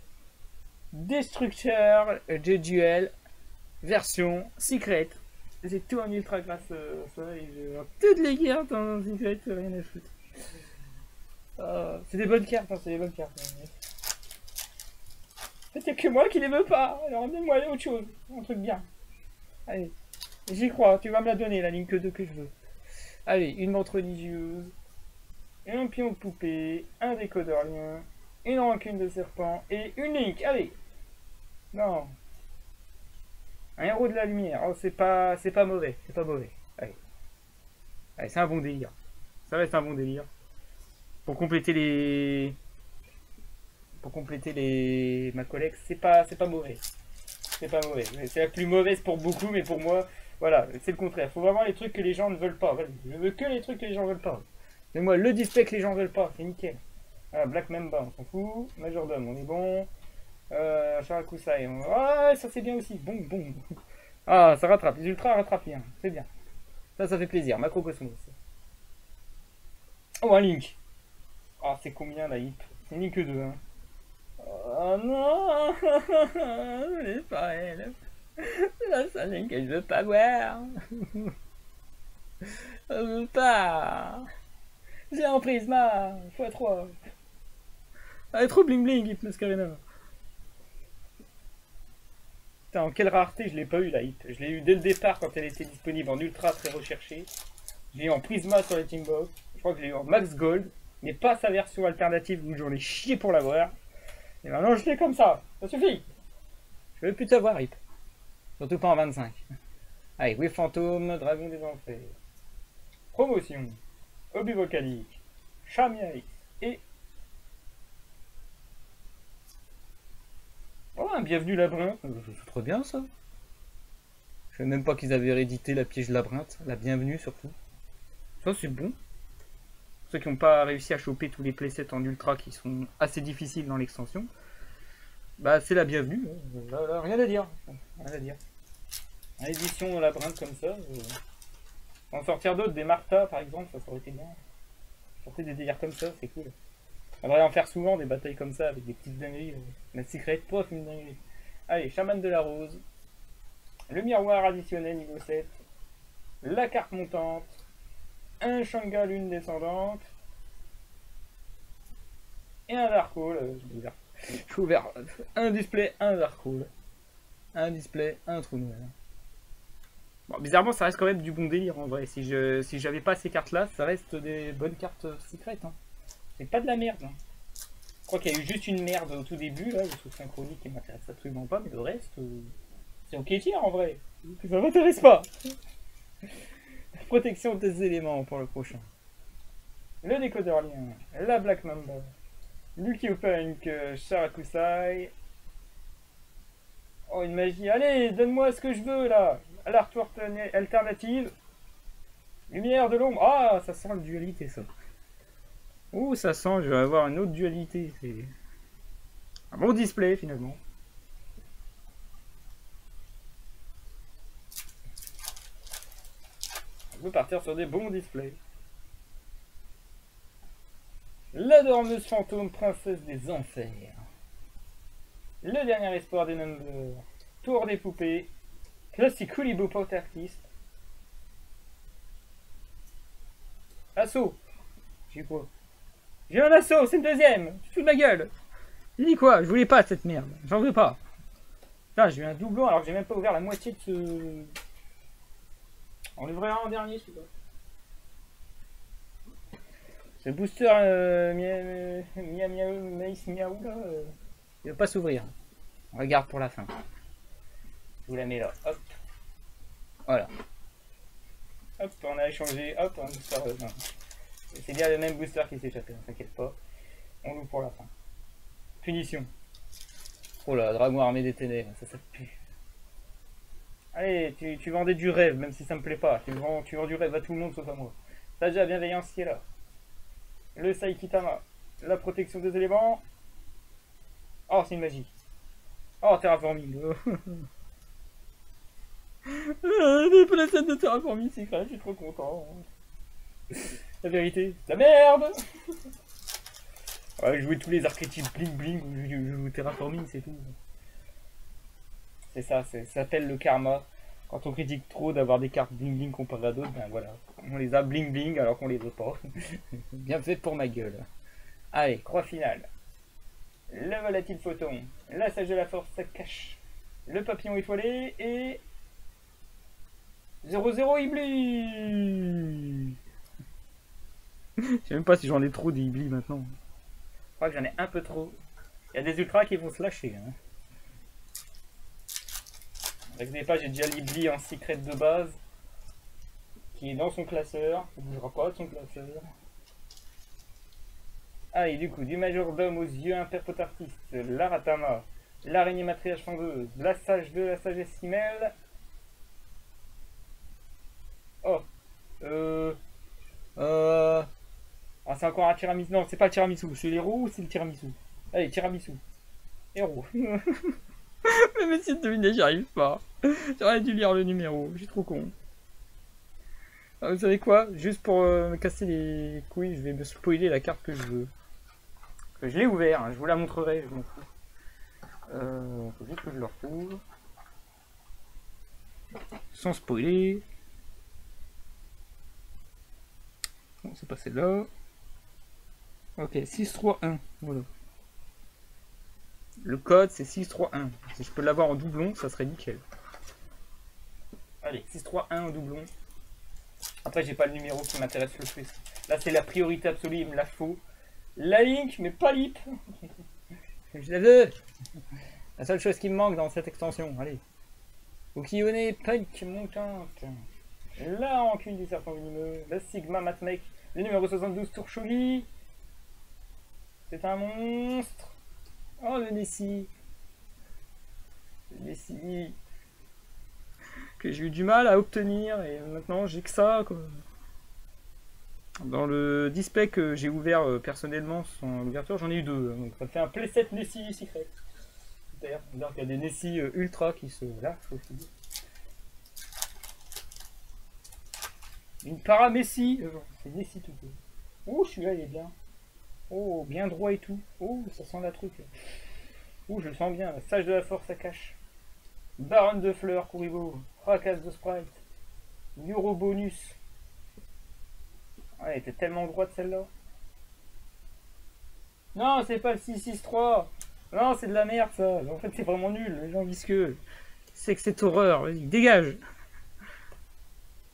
destructeur de duel version secret. J'ai tout en ultra grâce à ça et j'ai toutes les cartes en secret, rien à foutre. C'est des bonnes cartes, hein, c'est des bonnes cartes. En fait, y'a que moi qui les veux pas, alors donne-moi autre chose, un truc bien. Allez, j'y crois, tu vas me la donner, la ligne que 2 que je veux. Allez, une montre religieuse, un pion de poupée, un décodeur lien, une rancune de serpent et une link. Allez. Non. Un héros de la lumière. Oh, c'est pas mauvais, c'est pas mauvais. Allez. Allez, c'est un bon délire. Ça reste un bon délire. Pour compléter ma collecte, c'est pas mauvais. C'est pas mauvais. C'est la plus mauvaise pour beaucoup, mais pour moi, voilà, c'est le contraire. Faut vraiment les trucs que les gens ne veulent pas. Voilà. Je veux que les trucs que les gens veulent pas. Mais moi, le display que les gens veulent pas, c'est nickel. Voilà, Black Mamba, on s'en fout. Majordome, on est bon. Sharakusai, ah, ça c'est bien aussi. Bon. Ah, ça rattrape. Les ultras rattrapent bien. C'est bien. Ça fait plaisir. Macrocosmos. Oh, un Link. Oh, c'est combien la hip? C'est ni que 2, hein. Oh non, c'est pas elle. La seule Link que je veux pas voir. Je veux pas. J'ai un Prisma x3. Elle est trop bling bling, Hip Mascarena. Putain, en quelle rareté je l'ai pas eu la Hip. Je l'ai eu dès le départ quand elle était disponible en ultra très recherché. Je l'ai eu en Prisma sur les Teambox. Je crois que je l'ai eu en Max Gold. Mais pas sa version alternative où j'en ai chié pour l'avoir. Et maintenant je l'ai comme ça. Ça suffit. Je veux plus t'avoir, Hip. Surtout pas en 25. Allez, oui, Fantôme, Dragon des Enfers. Promotion. Hobby Vocalique. Chamiaï. Et... oh, un bienvenu labyrinthe. C'est trop bien ça. Je savais même pas qu'ils avaient réédité la piège labyrinthe. La bienvenue surtout. Ça c'est bon. Ceux qui n'ont pas réussi à choper tous les playsets en ultra qui sont assez difficiles dans l'extension. Bah c'est la bienvenue. Là, rien à dire. Rien à dire. Une édition labyrinthe comme ça. En sortir d'autres, des Martha par exemple, ça aurait été bien. Sortir des délires comme ça, c'est cool. On devrait en faire souvent des batailles comme ça avec des petites dingueries. La secret, pof, une dinguerie. Allez, chaman de la rose. Le miroir additionnel niveau 7. La carte montante. Un Shanga lune descendante. Et un Dark Hole. Je suis ouvert. Un display, un Dark Hole. Un display, un trou noir. Bon, bizarrement, ça reste quand même du bon délire en vrai. Si j'avais pas ces cartes là, ça reste des bonnes cartes secrètes. Hein. C'est pas de la merde. Hein. Je crois qu'il y a eu juste une merde au tout début, là, le sous synchronique qui m'intéresse absolument pas, mais le reste, c'est ok tiers en vrai. Ça m'intéresse pas. Protection des éléments pour le prochain. Le décodeur lien, la Black Mamba, Lucky Punk, Sharakusai. Oh, une magie. Allez, donne-moi ce que je veux là. L'artwork alternative. Lumière de l'ombre. Ah, ça sent la dualité ça. Ouh, ça sent, je vais avoir une autre dualité. C'est un bon display finalement. On peut partir sur des bons displays. La dormeuse fantôme, princesse des enfers. Le dernier espoir des numbers. Tour des poupées. Classique Hulibo Artiste. Assaut. J'ai quoi? J'ai un assaut, c'est le deuxième. Tu te fous de ma gueule. J'ai dit quoi? Je voulais pas cette merde. J'en veux pas. Putain, j'ai eu un doublon alors que j'ai même pas ouvert la moitié de ce... On l'ouvrait en dernier, celui-là. Ce booster Maïs Miaou là, il va pas s'ouvrir. On regarde pour la fin. Je vous la mets là. Hop. Voilà. Hop, on a échangé. Hop, un booster. C'est bien le même booster qui s'est échappé, ne t'inquiète pas. On l'ouvre pour la fin. Punition. Oh là, dragon armé des ténèbres, ça pue. Allez, tu vendais du rêve, même si ça me plaît pas. Tu vends du rêve à tout le monde sauf à moi. T'as déjà la bienveillance qui est là. Le Saikitama. La protection des éléments. Oh, c'est une magie. Oh, terraforming. Des placettes de terraforming, c'est grave, je suis trop content. La vérité, la merde. Ouais, jouer tous les archétypes bling bling ou terraforming, c'est tout. C'est ça, ça s'appelle le karma. Quand on critique trop d'avoir des cartes bling bling comparées à d'autres, ben voilà. On les a bling bling alors qu'on les veut pas. Bien fait pour ma gueule. Allez, croix finale. Le volatile photon. La sage de la force, ça cache. Le papillon étoilé et... 0-0 Iblis. Je sais même pas si j'en ai trop des Iblis maintenant. Je crois que j'en ai un peu trop. Il y a des ultras qui vont se lâcher. Hein. Ne inquiétez pas, j'ai déjà l'Iblis en secret de base. Qui est dans son classeur. Il ne bougera pas de son classeur. Ah, et du coup, du majordome aux yeux imperpotartistes, l'Aratama, l'araignée matriarche fondeuse, la sage de la sagesse Simel. Oh, ah, c'est encore un tiramisu. Non, c'est pas le tiramisu, c'est l'héros ou c'est le tiramisu? Allez, tiramisu. Héros. Mais si de deviner, j'y arrive pas. J'aurais dû lire le numéro, je suis trop con. Ah, vous savez quoi? Juste pour me casser les couilles, je vais me spoiler la carte que je veux. Je l'ai ouvert, hein, je vous la montrerai, je m'en fous. Faut juste que je le retrouve. Sans spoiler. Bon, c'est pas celle-là. Ok, 631, voilà. Le code c'est 631. Si je peux l'avoir en doublon, ça serait nickel. Allez, 631 en doublon. Après, j'ai pas le numéro qui m'intéresse le plus. Là, c'est la priorité absolue, il me la faut. La Link, mais pas l'IP. Je la veux. La seule chose qui me manque dans cette extension, allez. Okiyone, Punk montante. La rancune du serpent venimeux. La Sigma Matmec. Le numéro 72, Tourshogi. C'est un monstre. Oh, le Nessie. Le Nessie. Que j'ai eu du mal à obtenir. Et maintenant, j'ai que ça, quoi. Dans le display que j'ai ouvert personnellement sans l'ouverture, j'en ai eu deux. Donc ça fait un playset Nessie secret. D'ailleurs, il y a des Nessie ultra qui se lâchent aussi. Une paramessie. C'est Nessie tout court. Oh, celui-là il est bien. Oh, bien droit et tout. Oh, ça sent la truc. Oh, je le sens bien. Sage de la force, ça cache. Baronne de fleurs, Kuribo. Fracasse de sprite. Euro bonus. Ouais, elle était tellement droite celle-là. Non, c'est pas le 663. Non, c'est de la merde ça. En fait, c'est vraiment nul. Les gens visqueux. C'est que cette horreur. Vas-y, dégage.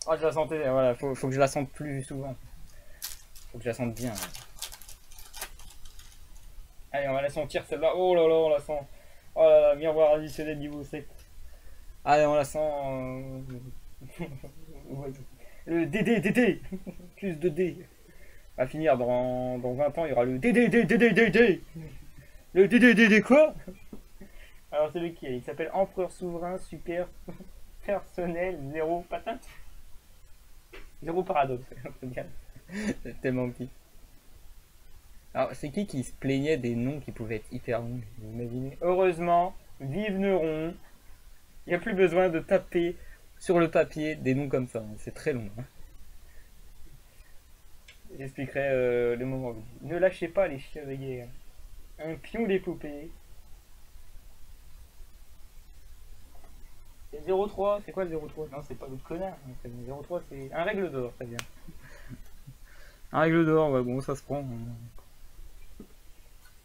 Ah, je la sentais. Voilà, faut que je la sente plus souvent. Faut que je la sente bien. Allez, on va la sentir celle-là. Oh là là, on la sent. Oh là là, miroir additionnel niveau 7. Allez, on la sent. Le DD. Plus de D. À finir dans 20 ans, il y aura le DD. Le DD quoi? Alors c'est lequel? Il s'appelle Empereur Souverain Super Personnel 0 patin. 0 paradoxe. C'est tellement petit. Alors c'est qui se plaignait des noms qui pouvaient être hyper longs? Vous imaginez? Heureusement, vive Neuron. Il n'y a plus besoin de taper sur le papier des noms comme ça. C'est très long. Hein. J'expliquerai le moment. Ne lâchez pas les chiens de guerre. Un pion d'épopée. C'est 03, c'est quoi le 03? Non, c'est pas l'autre connard. Le 03, c'est un règle d'or, très bien. Un règle d'or, ouais, bon, ça se prend.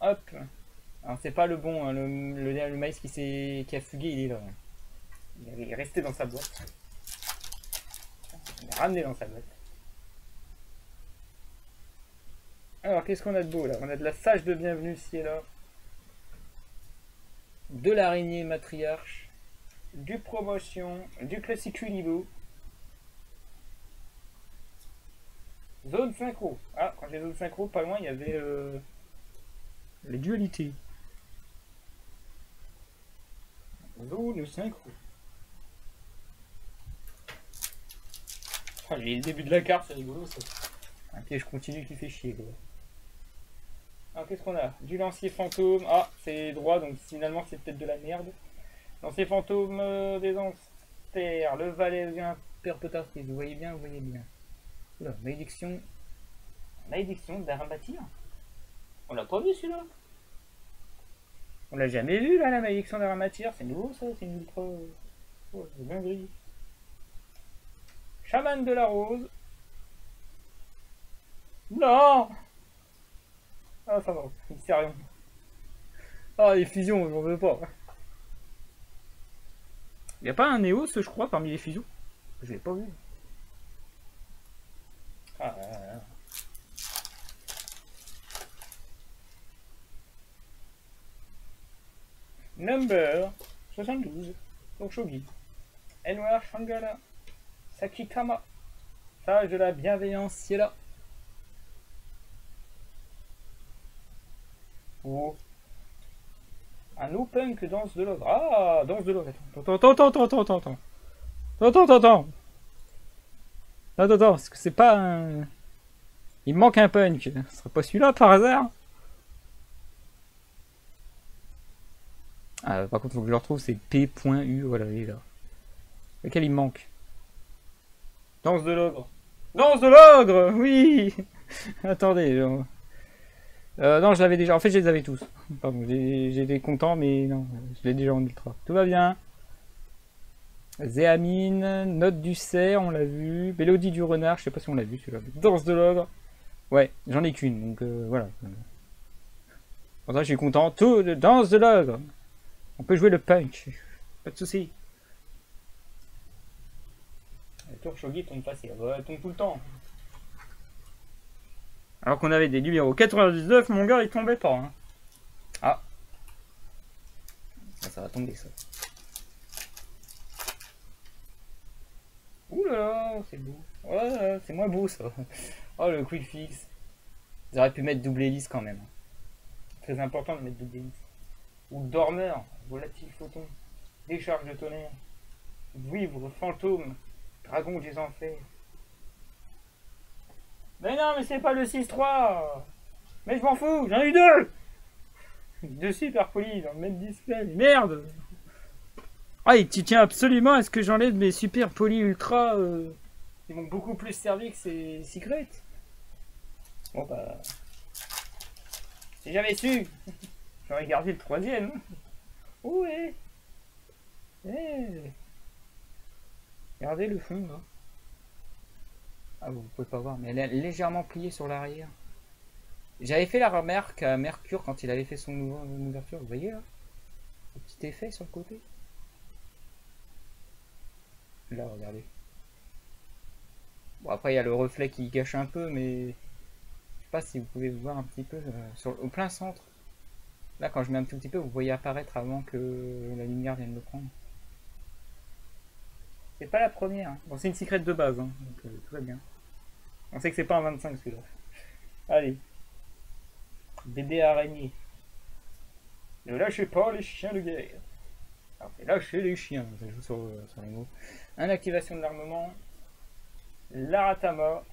Hop. Alors, c'est pas le bon, hein, le maïs qui a fugué, il est là. Il est resté dans sa boîte. Il est ramené dans sa boîte. Alors, qu'est-ce qu'on a de beau là? On a de la sage de bienvenue, si et là. De l'araignée matriarche. Du promotion. Du classique niveau. Zone synchro. Ah, quand j'ai zone synchro, pas loin, il y avait les dualités. Zone synchro. Oh, j'ai le début de la carte, c'est rigolo ça. Un piège continu qui fait chier quoi. Alors qu'est-ce qu'on a? Du lancier fantôme. Ah, c'est droit, donc finalement c'est peut-être de la merde. Lancier fantôme des ancêtres. Le valet vient perpotartif. Vous voyez bien, vous voyez bien. Oula, malédiction. Malédiction d'Arambatir. On l'a pas vu celui-là. On l'a jamais vu là, la malédiction d'Aramatière. C'est nouveau ça, c'est une ultra. Oh, c'est bien gris. Chaman de la rose. Non. Ah, ça va, Mystérion. Ah, les fusions, j'en veux pas. Y a pas un Néos, je crois, parmi les fusions? Je l'ai pas vu. Ah là là. Number 72. Torshogi. Enwar Shangala. Sakikama. Sage de la bienveillance, c'est là. Oh. Un open que danse de l'ogre. Ah, danse de l'ogre. Attends. Attends, parce que c'est pas un... Il me manque un punk. Ce serait pas celui-là par hasard? Ah, par contre, faut que je le retrouve, c'est P.U. Voilà, il est là. Lequel il me manque? Danse de l'ogre. Danse de l'ogre. Oui. Attendez. Non, je l'avais déjà. En fait, je les avais tous. Pardon, j'étais content, mais non, je l'ai déjà en ultra. Tout va bien. Zéamine, Note du cerf, on l'a vu. Mélodie du renard, je sais pas si on l'a vu celui-là. Danse de l'ogre. Ouais, j'en ai qu'une, donc voilà. Pour ça, je suis content. Tout de danse de l'ogre. On peut jouer le punch. Pas de soucis. Le tour Shogi tombe facile. Elle tombe tout le temps. Alors qu'on avait des numéros 99, mon gars, il tombait pas. Hein. Ah. Ça va tomber, ça. Ouh là là, c'est beau. Ouais, c'est moins beau, ça. Oh, le quick fix. Ils auraient pu mettre double hélice quand même. Très important de mettre double hélice. Ou dormeur, volatile photon, décharge de tonnerre, vivre, fantôme, dragon des enfers. Mais non, mais c'est pas le 6-3. Mais je m'en fous, j'en ai eu deux. Deux super polis dans le même display, merde. Ah, et tu tiens absolument à ce que j'enlève mes super polis ultra. Ils m'ont beaucoup plus servi que ces secrets. Bon bah... Si j'avais su, j'aurais gardé le troisième. Ouais. Regardez le fond là. Ah, vous pouvez pas voir, mais elle est légèrement pliée sur l'arrière. J'avais fait la remarque à Mercure quand il avait fait son ouverture. Vous voyez là, le petit effet sur le côté. Là, regardez. Bon, après il y a le reflet qui gâche un peu, mais je sais pas si vous pouvez voir un petit peu au plein centre. Là, quand je mets un tout petit peu, vous voyez apparaître avant que la lumière vienne le prendre. C'est pas la première. Hein. Bon, c'est une secrète de base, hein, donc tout va bien. On sait que c'est pas un 25 celui-là. Allez. Bébé araignée. Ne lâchez pas les chiens de guerre. Alors, lâchez les chiens, ça joue sur les mots. Un activation de l'armement. L'Aratama.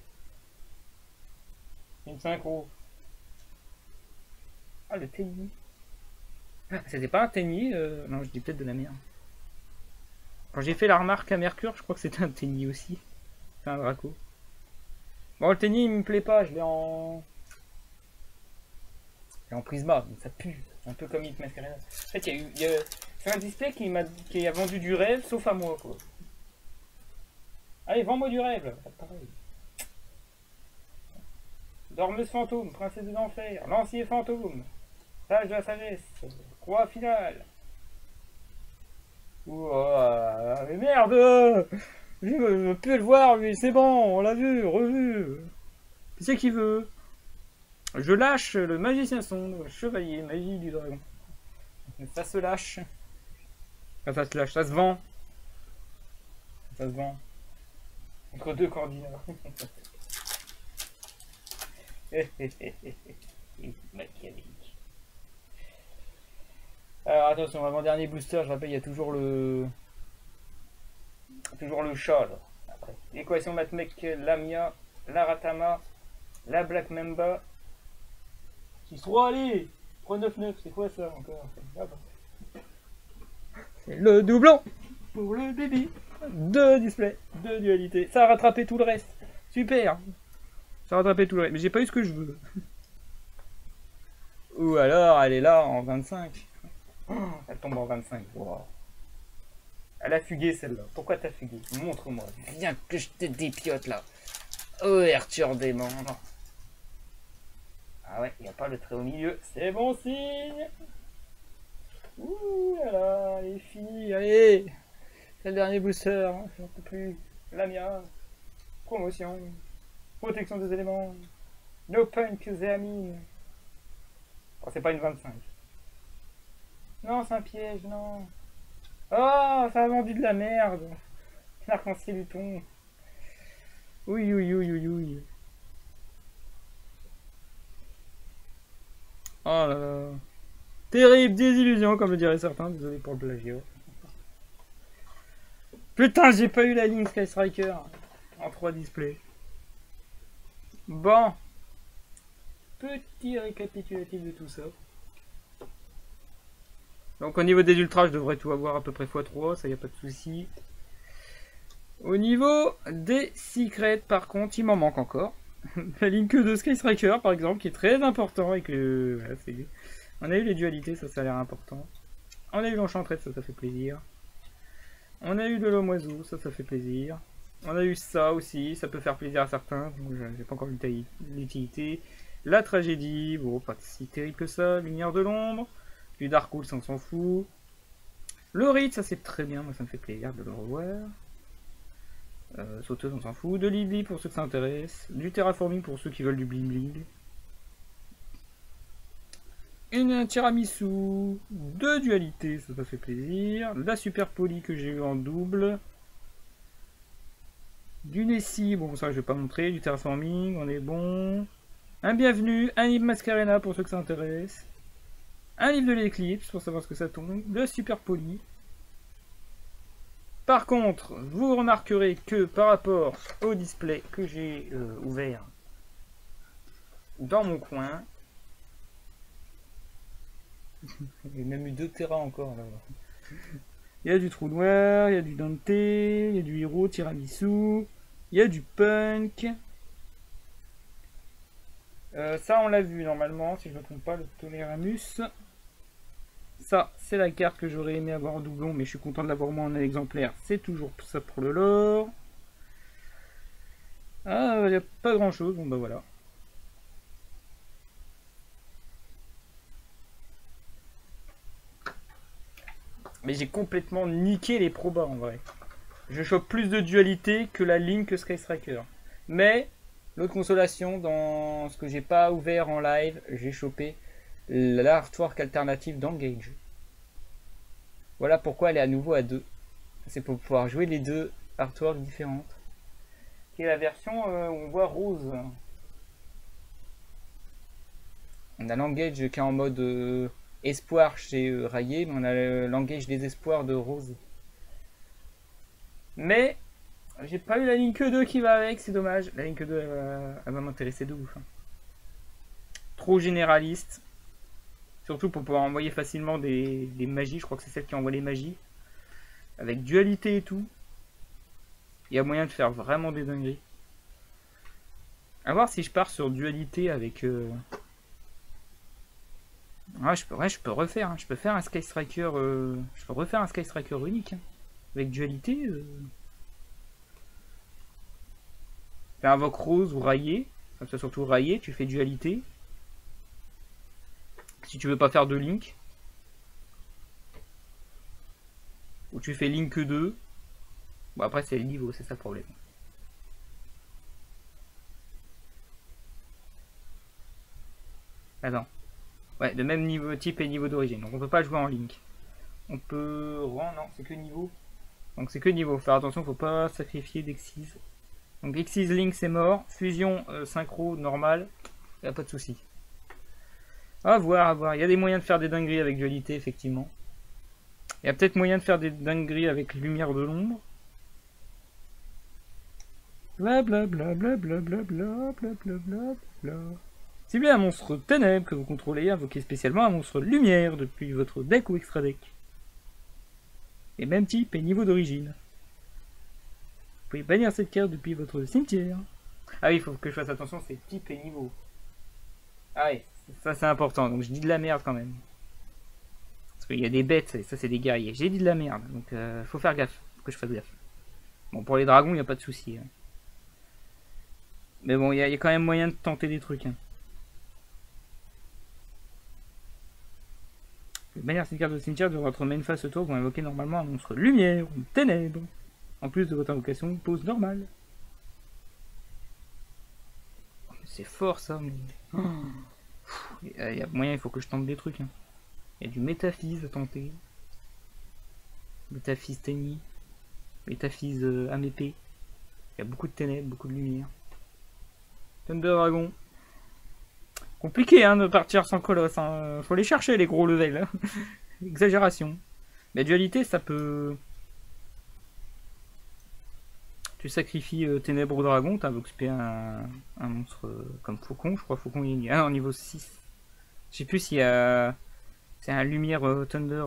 Une synchro. Ah, le tennis. Ah, c'était pas un tennis, non, je dis peut-être de la merde. Quand j'ai fait la remarque à Mercure, je crois que c'était un tennis aussi. C'est un Draco. Bon, le tennis, il me plaît pas, je l'ai en... Prisma, donc ça pue. Un peu comme Hit Masquerade. En fait, c'est un display qui a vendu du rêve, sauf à moi, quoi. Allez, vends-moi du rêve, là. Pareil. Dormeuse fantôme, princesse de l'enfer, lancier fantôme, sage de la sagesse, croix finale. Ouah, mais merde! Je veux plus le voir, lui, c'est bon, on l'a vu, revu. Qui c'est qui veut? Je lâche le magicien sombre, chevalier, magie du dragon. Ça se lâche. Enfin, ça se lâche, ça se vend. Ça se vend. Entre deux candidats. Machiavélique. Alors attention, avant dernier booster, je rappelle, il y a toujours le chat là. Après, l'équation mathématique, Lamia, l'Aratama, la Black Mamba. 6-3, allez 3-9-9, c'est quoi ça encore? C'est le doublon pour le bébé. 2 displays, 2 dualités. Ça a rattrapé tout le reste. Super. Ça a rattrapé tout le reste. Mais j'ai pas eu ce que je veux. Ou alors elle est là en 25. Oh, elle tombe en 25. Wow. Elle a fugué celle-là. Pourquoi t'as fugué? Montre-moi. Viens que je te dépiote là. Ouverture des membres. Ah ouais, il n'y a pas le trait au milieu. C'est bon signe. Ouh là là, elle est finie. Allez. C'est le dernier booster. J'en peux plus. La mienne. Promotion. Protection des éléments. No punk Zéamine. Oh, c'est pas une 25. Non, c'est un piège, non. Oh, ça a vendu de la merde. L'arc-en-ciel Luton. Oui, oui, oui, oui, oui. Oh là là. Terrible désillusion, comme le diraient certains. Désolé pour le plagiat. Putain, j'ai pas eu la ligne Sky Striker en 3 displays. Bon. Petit récapitulatif de tout ça. Donc au niveau des ultras, je devrais tout avoir à peu près x3, ça y a pas de souci. Au niveau des secrets, par contre, il m'en manque encore. La Link de Sky Striker, par exemple, qui est très important et que... Voilà, on a eu les dualités, ça a l'air important. On a eu l'enchantrette, ça fait plaisir. On a eu de l'homme oiseau, ça fait plaisir. On a eu ça aussi, ça peut faire plaisir à certains. J'ai pas encore l'utilité. La tragédie, bon, pas si terrible que ça. Lumière de l'ombre. Du Darkhold, ça on s'en fout. Le Rite, ça c'est très bien, moi ça me fait plaisir de le revoir. Sauteuse, on s'en fout. De Libli pour ceux que ça intéresse. Du Terraforming pour ceux qui veulent du bling bling. Une tiramisu de dualité, ça fait plaisir. La super poly que j'ai eu en double. Du Nessie, bon ça je vais pas montrer. Du Terraforming, on est bon. Un bienvenu, un livre Mascarena pour ceux que ça intéresse. Un livre de l'éclipse pour savoir ce que ça tombe. Le super poly. Par contre, vous remarquerez que par rapport au display que j'ai ouvert dans mon coin, il y a même eu 2 terras encore là. Il y a du trou noir, il y a du Dante, il y a du Hero, Tiramisu, il y a du Punk. Ça on l'a vu normalement, si je ne me trompe pas, le Toleramus. Ça, c'est la carte que j'aurais aimé avoir en doublon, mais je suis content de l'avoir moi en un exemplaire. C'est toujours ça pour le lore. Ah, il n'y a pas grand chose, bon bah voilà. Mais j'ai complètement niqué les probas en vrai. Je chope plus de dualité que la ligne que Sky Striker. Mais, l'autre consolation, dans ce que j'ai pas ouvert en live, j'ai chopé l'artwork alternative d'Engage. Voilà pourquoi elle est à nouveau à 2. C'est pour pouvoir jouer les deux artworks différentes. Qui est la version où on voit Rose. On a l'Engage qui est en mode espoir chez Rayé, mais on a l'Engage des espoirs de Rose. Mais j'ai pas eu la Link 2 qui va avec, c'est dommage. La Link 2 elle va m'intéresser de ouf. Trop généraliste. Surtout pour pouvoir envoyer facilement des magies. Je crois que c'est celle qui envoie les magies. Avec dualité et tout. Il y a moyen de faire vraiment des dingueries. A voir si je pars sur dualité avec... Ouais, je peux refaire. Hein. Je peux faire un Sky Striker... Je peux refaire un Sky Striker unique. Hein. Avec dualité. Faire invoque rose ou rayé. Comme ça, surtout rayé, tu fais dualité. Si tu veux pas faire de link. Ou tu fais link 2. Bon, après, c'est le niveau, c'est ça le problème. Attends. Ouais, de même niveau type et niveau d'origine. Donc on peut pas jouer en link. On peut... non, c'est que niveau. Donc c'est que niveau. Faire attention, faut pas sacrifier d'Exis. Donc Exis Link c'est mort. Fusion synchro normal. Y a pas de souci. À voir, à voir. Il y a des moyens de faire des dingueries avec dualité, effectivement. Il y a peut-être moyen de faire des dingueries avec lumière de l'ombre. Blablabla, blablabla, blablabla, bla. Ciblez un monstre ténèbres que vous contrôlez, invoquez spécialement un monstre lumière depuis votre deck ou extra deck. Et même type et niveau d'origine. Vous pouvez bannir cette carte depuis votre cimetière. Ah oui, il faut que je fasse attention, c'est type et niveau. Ah oui, ça c'est important, donc je dis de la merde quand même. Parce qu'il y a des bêtes, et ça c'est des guerriers. J'ai dit de la merde, donc faut faire gaffe, faut que je fasse gaffe. Bon, pour les dragons, il n'y a pas de souci. Hein. Mais bon, il y a quand même moyen de tenter des trucs. Hein. De manière, cette carte de cimetière de votre main phase ce tour vont invoquer normalement un monstre lumière ou ténèbres. En plus de votre invocation, pose normale. Oh, c'est fort ça, mais... Il y a moyen, il faut que je tente des trucs. Hein. Il y a du métaphys à tenter. Métaphys Tenny. Métaphys AMP. Il y a beaucoup de ténèbres, beaucoup de lumière. Thunder Dragon. Compliqué hein, de partir sans colosse. Hein. Faut les chercher les gros levels. Hein. Exagération. Mais dualité, ça peut... Tu sacrifies Ténèbres au Dragon, t'as occupé un monstre comme Faucon, je crois. Faucon il est en niveau 6. Je sais plus s'il y a... C'est un Lumière Thunder...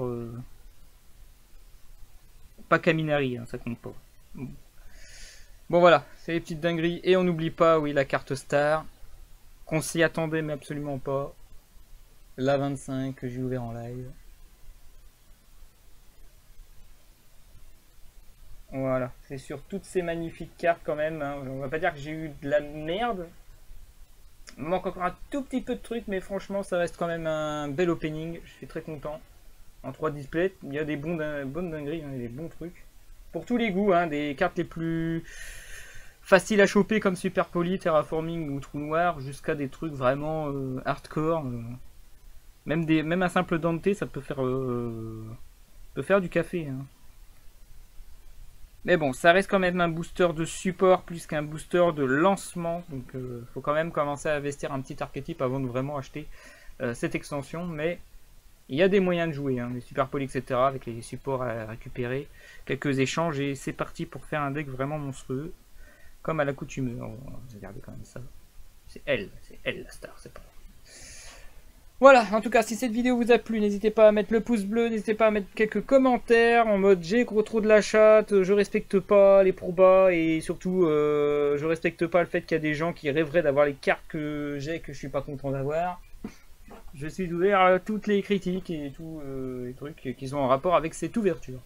Pas Kaminari, hein, ça compte pas. Bon voilà, c'est les petites dingueries. Et on n'oublie pas, oui, la carte Star. Qu'on s'y attendait mais absolument pas. La 25 que j'ai ouvert en live. Voilà, c'est sur toutes ces magnifiques cartes quand même. Hein. On va pas dire que j'ai eu de la merde. Il me manque encore un tout petit peu de trucs, mais franchement ça reste quand même un bel opening. Je suis très content. En 3 displays, il y a des bonnes dingueries, hein, des bons trucs. Pour tous les goûts, hein, des cartes les plus faciles à choper comme Super Poly, Terraforming ou Trou Noir, jusqu'à des trucs vraiment hardcore. Même un simple Dante, ça peut faire du café. Hein. Mais bon, ça reste quand même un booster de support plus qu'un booster de lancement. Donc faut quand même commencer à investir un petit archétype avant de vraiment acheter cette extension. Mais il y a des moyens de jouer, hein, les Super Poly, etc. Avec les supports à récupérer, quelques échanges. Et c'est parti pour faire un deck vraiment monstrueux. Comme à l'accoutumée. On va regarder quand même ça. C'est elle la star, c'est pas... Voilà, en tout cas, si cette vidéo vous a plu, n'hésitez pas à mettre le pouce bleu, n'hésitez pas à mettre quelques commentaires en mode j'ai gros trop de la chatte, je respecte pas les probas et surtout je respecte pas le fait qu'il y a des gens qui rêveraient d'avoir les cartes que j'ai que je suis pas content d'avoir. Je suis ouvert à toutes les critiques et tous les trucs qui sont en rapport avec cette ouverture.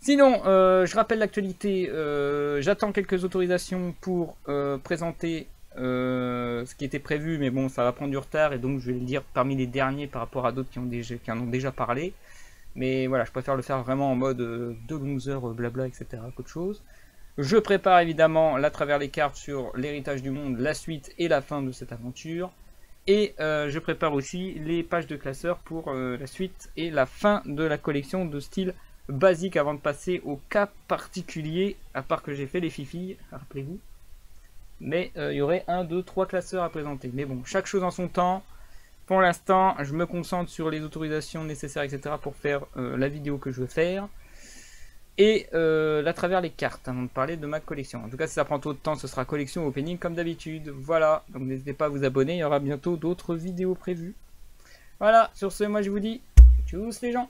Sinon, je rappelle l'actualité, j'attends quelques autorisations pour présenter ce qui était prévu, mais bon, ça va prendre du retard et donc je vais le dire parmi les derniers par rapport à d'autres qui en ont déjà parlé. Mais voilà, je préfère le faire vraiment en mode de loser, blabla, etc. qu'autre chose. Je prépare évidemment, là, à travers les cartes sur l'héritage du monde, la suite et la fin de cette aventure. Et je prépare aussi les pages de classeurs pour la suite et la fin de la collection de style basique avant de passer au cas particulier, à part que j'ai fait les fifilles, rappelez-vous. Mais il y aurait 1, 2, 3 classeurs à présenter. Mais bon, chaque chose en son temps. Pour l'instant, je me concentre sur les autorisations nécessaires, etc. pour faire la vidéo que je veux faire. Et à travers les cartes, avant de parler de ma collection. En tout cas, si ça prend trop de temps, ce sera collection opening comme d'habitude. Voilà, donc n'hésitez pas à vous abonner, il y aura bientôt d'autres vidéos prévues. Voilà, sur ce, moi je vous dis, tchuss les gens.